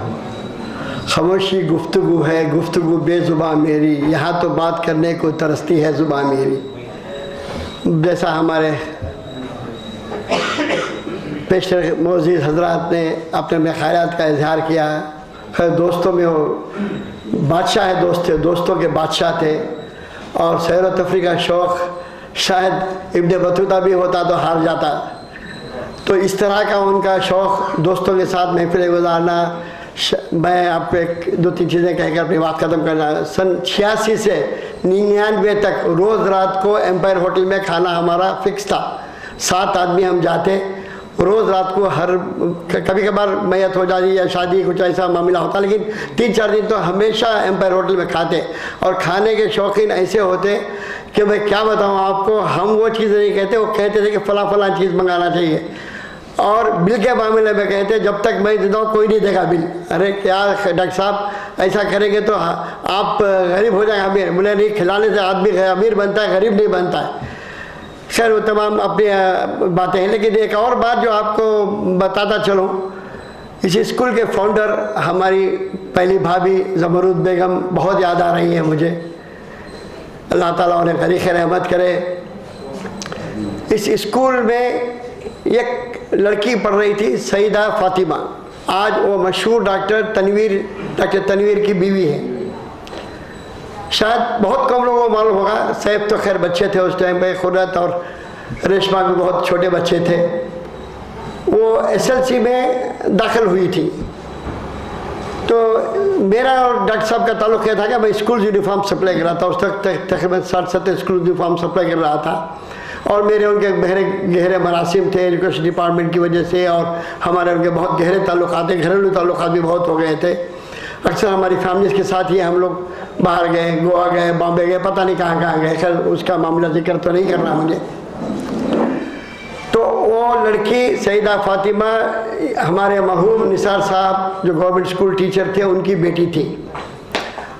خاموشی گفتگو ہے، گفتگو بے زباں میری، یہاں تو بات کرنے کو ترستی ہے زباں میری۔ جیسا ہمارے پیشتر معزز حضرات نے اپنے خیالات کا اظہار کیا، خیر دوستوں میں وہ بادشاہ دوست تھے، دوستوں کے بادشاہ تھے، اور سیر و تفریح کا شوق شاید ابن بطوطہ بھی ہوتا تو ہار جاتا۔ تو اس طرح کا ان کا شوق دوستوں کے ساتھ محفلیں گزارنا۔ میں آپ کو ایک دو تین چیزیں کہہ کر اپنی بات ختم کرنا۔ سن 86 سے 99 تک روز رات کو ایمپائر ہوٹل میں کھانا ہمارا فکس تھا، 7 آدمی ہم جاتے، روز رات کو، ہر کبھی کبھار میت ہو جاتی یا شادی کچھ ایسا معاملہ ہوتا، لیکن 3-4 دن تو ہمیشہ ایمپائر ہوٹل میں کھاتے، اور کھانے کے شوقین ایسے ہوتے کہ میں کیا بتاؤں آپ کو، ہم وہ چیزیں نہیں کہتے، وہ کہتے تھے کہ فلاں فلاں چیز منگانا چاہیے، اور بل کے معاملے میں کہتے جب تک میں زندہ ہوں کوئی نہیں دے گا بل۔ ارے کیا ڈاکٹر صاحب ایسا کریں گے تو آپ غریب ہو جائیں گے، امیر۔ بولے نہیں، کھلانے سے آدمی امیر بنتا ہے، غریب نہیں بنتا ہے۔ خیر وہ تمام اپنی باتیں ہیں، لیکن ایک اور بات جو آپ کو بتاتا چلوں، اس اسکول کے فاؤنڈر ہماری پہلی بھابھی زمرود بیگم بہت یاد آ رہی ہیں مجھے، اللہ تعالیٰ انہیں غریق رحمت کرے۔ اس اسکول میں ایک لڑکی پڑھ رہی تھی، سیدہ فاطمہ، آج وہ مشہور ڈاکٹر تنویر کی بیوی ہے۔ شاید بہت کم لوگوں کو معلوم ہوگا، سیف تو خیر بچے تھے اس ٹائم پہ، خورت اور ریشمہ بھی بہت چھوٹے بچے تھے۔ وہ SLC میں داخل ہوئی تھی، تو میرا اور ڈاکٹر صاحب کا تعلق یہ تھا کہ میں اسکول یونیفارم سپلائی کر رہا تھا، اس وقت تقریباً 60-70 اسکول یونیفارم سپلائی کر رہا تھا، اور میرے ان کے گہرے مراسم تھے ایجوکیشن ڈپارٹمنٹ کی وجہ سے، اور ہمارے ان کے بہت گہرے تعلقات ہیں، گھریلو تعلقات بھی بہت ہو گئے تھے۔ اکثر ہماری فیملیز کے ساتھ ہی ہم لوگ باہر گئے، گوا گئے، بامبے گئے، پتہ نہیں کہاں کہاں گئے، خیر اس کا معاملہ ذکر تو نہیں کرنا مجھے۔ تو وہ لڑکی سیدہ فاطمہ ہمارے مرحوم نثار صاحب جو گورنمنٹ اسکول ٹیچر تھے، ان کی بیٹی تھی،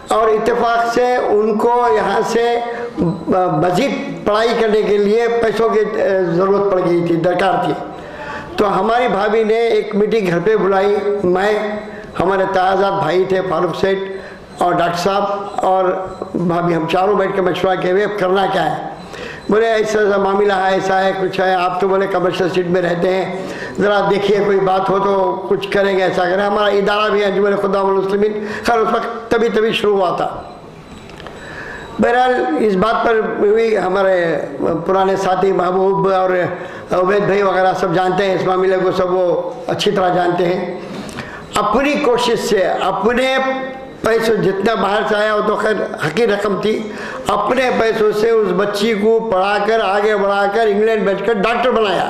اور اتفاق سے ان کو یہاں سے مزید پڑھائی کرنے کے لیے پیسوں کی ضرورت پڑ گئی تھی، درکار تھی۔ تو ہماری بھابھی نے ایک میٹنگ گھر پہ بلائی، میں، ہمارے تاجات بھائی تھے فاروق سیٹھ اور ڈاکٹر صاحب اور بھابھی، ہم چاروں بیٹھ کے مشورہ کیے ہوئے اب کرنا کیا ہے۔ بولے ایسا معاملہ ہے، ایسا ہے، کچھ ہے، آپ تو بولے کمرشل سیٹ میں رہتے ہیں، ذرا دیکھیے کوئی بات ہو تو کچھ کریں گے، ایسا کریں۔ ہمارا ادارہ بھی ہے انجمن خدام المسلمین، خیر اس وقت تبھی شروع ہوا تھا۔ بہرحال اس بات پر ہوئی، ہمارے پرانے ساتھی محبوب اور عبید بھائی وغیرہ سب جانتے ہیں اس معاملے کو، سب وہ اچھی طرح جانتے ہیں۔ اپنی کوشش سے، اپنے پیسوں، جتنا باہر سے آیا وہ تو خیر حقیر رقم تھی، اپنے پیسوں سے اس بچی کو پڑھا کر آگے بڑھا کر انگلینڈ بیچ کر ڈاکٹر بنایا،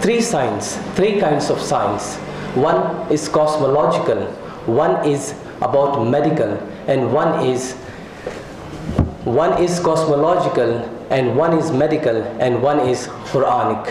3 kinds of science. One is cosmological, one is about medical, and one is cosmological and one is medical and one is Quranic.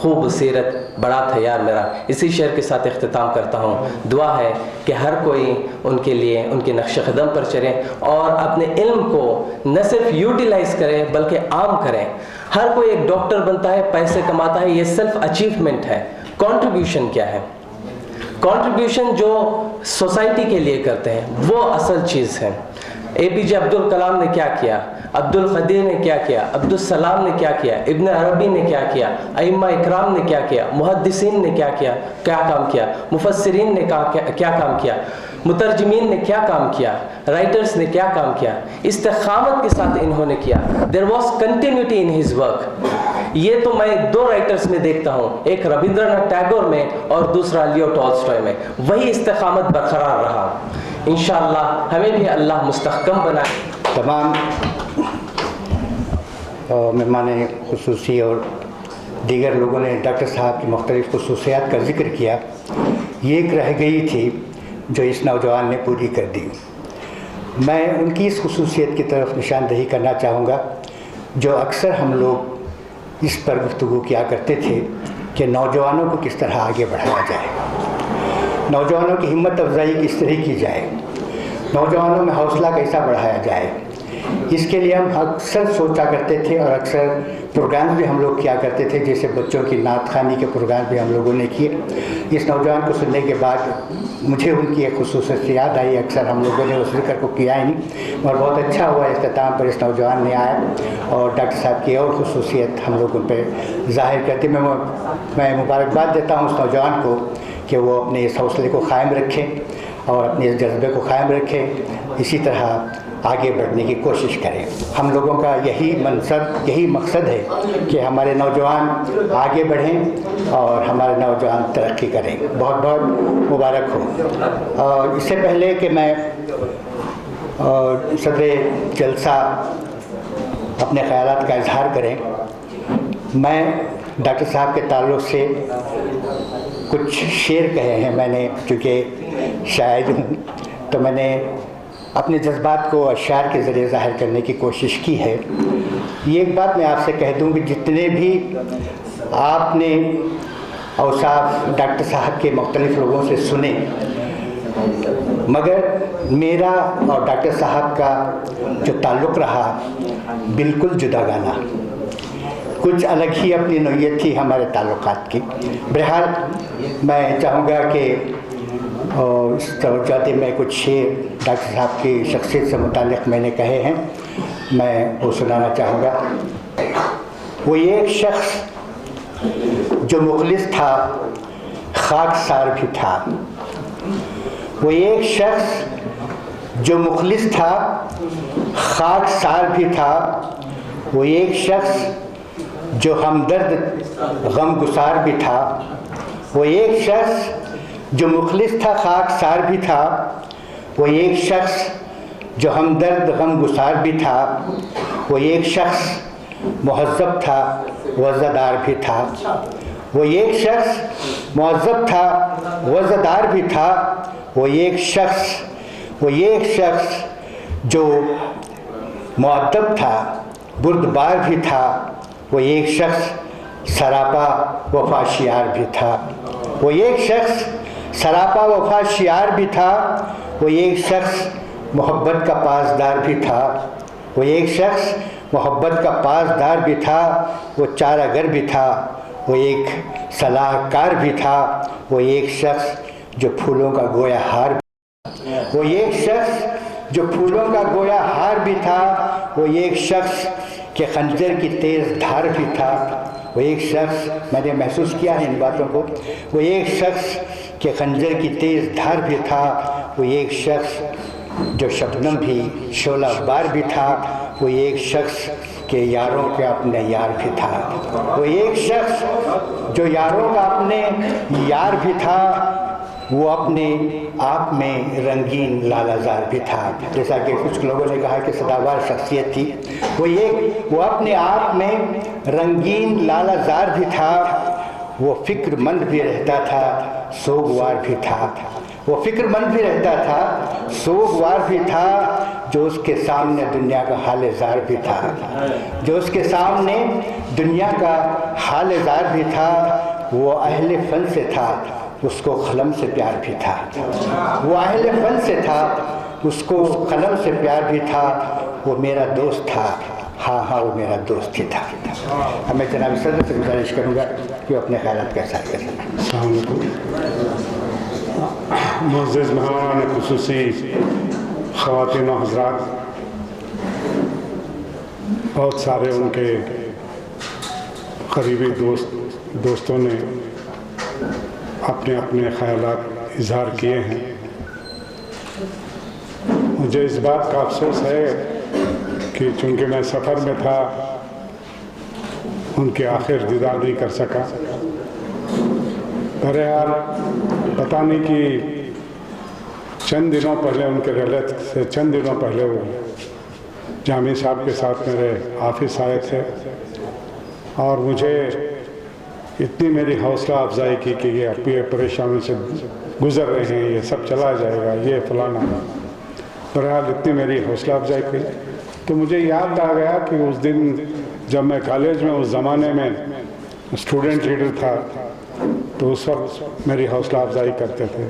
خوب سیرت بڑا تھا یار میرا. اسی شعر کے ساتھ اختتام کرتا ہوں. دعا ہے کہ ہر کوئی ان کے لیے ان کے نقش قدم پر چلے اور اپنے علم کو نہ صرف یوٹیلائز کرے بلکہ عام کریں. ہر کوئی ایک ڈاکٹر بنتا ہے، پیسے کماتا ہے، یہ سیلف اچیومنٹ ہے. کنٹریبیوشن کیا ہے؟ کنٹریبیوشن جو سوسائٹی کے لیے کرتے ہیں وہ اصل چیز ہے. اے پی جے عبد الکلام نے کیا کیا، عبد القدیر نے کیا کیا، عبد السلام نے کیا کیا، ابن عربی نے کیا کیا، ائمہ اکرام نے کیا کیا، محدثین نے کیا کام کیا، مفسرین نے کیا کام کیا، مترجمین نے کیا کام کیا، رائٹرز نے کیا کام کیا. استقامت کے ساتھ انہوں نے کیا. There was continuity in his work. یہ تو میں 2 رائٹرز میں دیکھتا ہوں، ایک ربندر ناتھ ٹیگور میں اور دوسرا لیو ٹالسٹائے میں. وہی استقامت برقرار رہا. انشاءاللہ ہمیں بھی اللہ مستحکم بنائے. تمام مہمان خصوصی اور دیگر لوگوں نے ڈاکٹر صاحب کی مختلف خصوصیات کا ذکر کیا. یہ ایک رہ گئی تھی جو اس نوجوان نے پوری کر دی. میں ان کی اس خصوصیت کی طرف نشاندہی کرنا چاہوں گا جو اکثر ہم لوگ اس پر گفتگو کیا کرتے تھے کہ نوجوانوں کو کس طرح آگے بڑھایا جائے، نوجوانوں کی ہمت افزائی کس طرح کی جائے، نوجوانوں میں حوصلہ کیسا بڑھایا جائے. اس کے لیے ہم اکثر سوچا کرتے تھے اور اکثر پروگرام بھی ہم لوگ کیا کرتے تھے، جیسے بچوں کی نعت خوانی کے پروگرام بھی ہم لوگوں نے کیے. اس نوجوان کو سننے کے بعد مجھے ان کی ایک خصوصیت یاد آئی. اکثر ہم لوگوں نے اس ذکر کو کیا ہی نہیں اور بہت اچھا ہوا اختتام پر اس نوجوان نے آیا اور ڈاکٹر صاحب کی اور خصوصیت ہم لوگوں پہ ظاہر کرتی. میں مبارکباد دیتا ہوں اس نوجوان کو کہ وہ اپنے اس حوصلے کو قائم رکھیں اور اپنے اس جذبے کو قائم رکھیں. اسی طرح آگے بڑھنے کی کوشش کریں. ہم لوگوں کا یہی مقصد ہے کہ ہمارے نوجوان آگے بڑھیں اور ہمارے نوجوان ترقی کریں. بہت بہت مبارک ہو. اور اس سے پہلے کہ میں صدر جلسہ اپنے خیالات کا اظہار کریں، میں ڈاکٹر صاحب کے تعلق سے کچھ شعر کہے ہیں. میں نے چونکہ شاعر ہوں تو میں نے اپنے جذبات کو اشعار کے ذریعے ظاہر کرنے کی کوشش کی ہے. یہ ایک بات میں آپ سے کہہ دوں کہ جتنے بھی آپ نے اوصاف ڈاکٹر صاحب کے مختلف لوگوں سے سنے، مگر میرا اور ڈاکٹر صاحب کا جو تعلق رہا بالکل جداگانہ، کچھ الگ ہی اپنی نوعیت تھی ہمارے تعلقات کی. بہرحال میں چاہوں گا کہ اور اس توجہ میں کچھ شعر ڈاکٹر صاحب کی شخصیت سے متعلق میں نے کہے ہیں، میں وہ سنانا چاہوں گا. وہ ایک شخص جو مخلص تھا خاک سار بھی تھا. وہ ایک شخص جو مخلص تھا خاک سار بھی تھا. وہ ایک شخص جو ہمدرد غم گسار بھی تھا. وہ ایک شخص جو مخلص تھا خاک سار بھی تھا. وہ ایک شخص جو ہمدرد غم گسار بھی تھا. وہ ایک شخص مہذب تھا وعظہ دار بھی تھا. وہ ایک شخص مہذب تھا وعظہ دار بھی تھا. وہ ایک شخص جو مؤدب تھا بردبار بھی تھا. وہ ایک شخص سراپا وفا شیار بھی تھا. وہ ایک شخص سراپا وفا شیار بھی تھا. وہ ایک شخص محبت کا پاسدار بھی تھا. وہ ایک شخص محبت کا پاسدار بھی تھا. وہ چارہ گر بھی تھا. وہ ایک صلاح کار بھی تھا. وہ ایک شخص جو پھولوں کا گویا ہار بھی تھا. وہ ایک شخص جو پھولوں کا گویا ہار بھی تھا. وہ ایک شخص کہ خنجر کی تیز دھار بھی تھا. وہ ایک شخص، میں نے محسوس کیا ہے ان باتوں کو، وہ ایک شخص کہ خنجر کی تیز دھار بھی تھا. وہ ایک شخص جو شبنم بھی شعلہ بار بھی تھا. وہ ایک شخص کہ یاروں کے اپنے یار بھی تھا. وہ ایک شخص جو یاروں کا اپنے یار بھی تھا. وہ اپنے آپ میں رنگین لالہ زار بھی تھا. جیسا کہ کچھ لوگوں نے کہا کہ سداوار شخصیت تھی. وہ اپنے آپ میں رنگین لالہ زار بھی تھا. وہ فکر مند بھی رہتا تھا سوگوار بھی تھا. وہ فکر مند بھی رہتا تھا سوگوار بھی تھا. جو اس کے سامنے دنیا کا حال زار بھی تھا. جو اس کے سامنے دنیا کا حال زار بھی تھا، وہ اہل فن سے تھا، اس کو قلم سے پیار بھی تھا. وہ اہل فن سے تھا، اس کو قلم سے پیار بھی تھا. وہ میرا دوست تھا، ہاں ہاں وہ میرا دوست ہی تھا. میں جناب صدر سے گزارش کروں گا کہ وہ اپنے خیالات کا اظہار کریں. السلام علیکم. معزز مہمان خصوصی، خواتین و حضرات، بہت سارے ان کے قریبی دوستوں نے اپنے اپنے خیالات اظہار کیے ہیں. مجھے اس بات کا افسوس ہے کہ چونکہ میں سفر میں تھا ان کے آخر دیدار نہیں کر سکا. بہرحال پتہ نہیں کہ چند دنوں پہلے ان کے ریلیٹ سے چند دنوں پہلے وہ جامی صاحب کے ساتھ میرے آفس آئے تھے اور مجھے اتنی میری حوصلہ افزائی کی کہ یہ اپنی پریشانی سے گزر رہے ہیں، یہ سب چلا جائے گا، یہ فلانا. بہرحال اتنی میری حوصلہ افزائی کی تو مجھے یاد آ گیا کہ اس دن جب میں کالج میں اس زمانے میں اسٹوڈنٹ لیڈر تھا تو اس وقت میری حوصلہ افزائی کرتے تھے.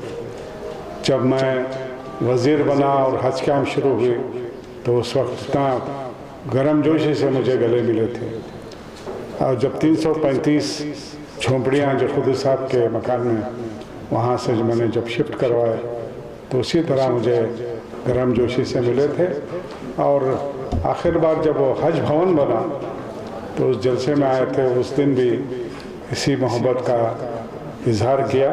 جب میں وزیر بنا اور حج کیمپ شروع ہوئی تو اس وقت اتنا گرم جوشی سے مجھے گلے ملے تھے. اور جب 335 جھونپڑیاں جو خود صاحب کے مکان میں وہاں سے میں نے جب شفٹ کروائے تو اسی طرح مجھے گرم جوشی سے ملے تھے. اور آخر بار جب وہ حج بھون بنا تو اس جلسے میں آئے تھے، اس دن بھی اسی محبت کا اظہار کیا.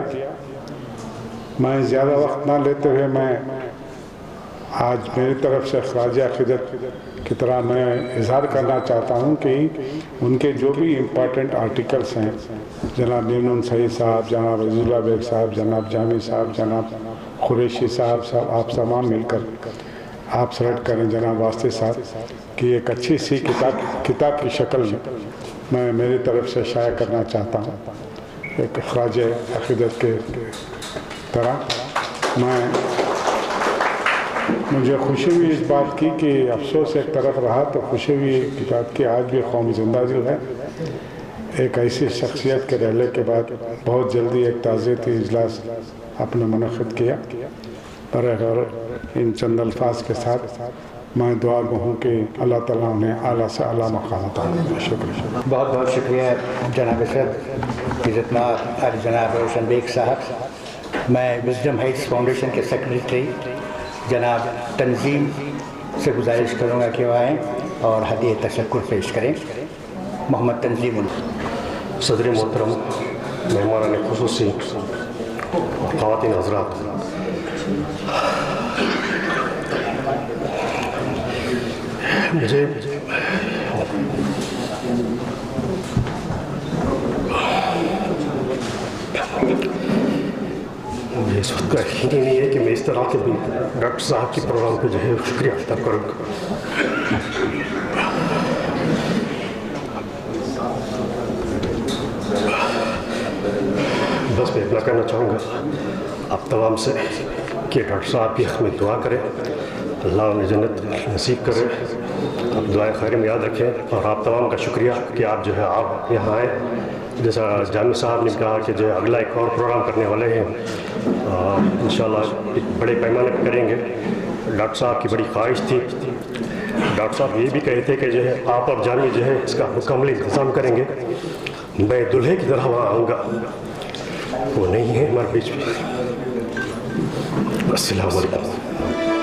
میں زیادہ وقت نہ لیتے ہوئے میں آج میری طرف سے خراج عقیدت کی طرح میں اظہار کرنا چاہتا ہوں کہ ان کے جو بھی امپارٹنٹ آرٹیکلس ہیں، جناب نیمون سعید صاحب، جناب عزیز اللہ بیگ صاحب، جناب جامی صاحب، جناب قریشی صاحب، آپ تمام مل کر آپ سلیکٹ کریں جناب واسطے صاحب کہ ایک اچھی سی کتاب کی شکل میں میری طرف سے شائع کرنا چاہتا ہوں ایک خراج عقیدت کے طرح. مجھے خوشی ہوئی اس بات کی کہ افسوس ایک طرف رہا تو خوشی ہوئی کتاب کی آج بھی قوم زندہ دل ہے. ایک ایسی شخصیت کے رہنے کے بعد بہت جلدی ایک تعزیتی اجلاس آپ نے منعقد کیا. برابر ان چند الفاظ کے ساتھ میں دعا گو ہوں کہ اللہ تعالیٰ انہیں اعلیٰ سے اعلیٰ مقام عطا فرمائے. شکریہ. بہت بہت شکریہ جناب صدر عزت مآب علی جناب روشن بیگ صاحب. میں وزڈم ہائٹس فاؤنڈیشن کے سیکریٹری جناب تنظیم سے گزارش کروں گا کہ وہ آئیں اور ہدیہ تشکر پیش کریں. محمد تنظیم. صدر محترم، مہمان خصوصی، خواتین حضرات، مجھے اس وقت کا یقین ہی نہیں ہے کہ میں اس طرح کے بھی ڈاکٹر صاحب کے پروگرام پہ جو ہے شکریہ ادا کروں گا. بس میں اتنا کہنا چاہوں گا آپ تمام سے کہ ڈاکٹر صاحب کی حق میں دعا کریں، اللہ انہیں جنت نصیب کرے. آپ دعائیں خیر میں یاد رکھیں اور آپ تمام کا شکریہ کہ آپ جو ہے آپ یہاں آئے. جیسا جامی صاحب نے کہا کہ جو ہے اگلا ایک اور پروگرام کرنے والے ہیں، انشاءاللہ ایک بڑے پیمانے پہ کریں گے. ڈاکٹر صاحب کی بڑی خواہش تھی. ڈاکٹر صاحب یہ بھی کہے تھے کہ جو ہے آپ اور جامی جو ہے اس کا مکمل انتظام کریں گے. میں دلہے کی طرح وہاں آؤں گا، وہ نہیں ہے ہمارے بیچ میں. السلام علیکم.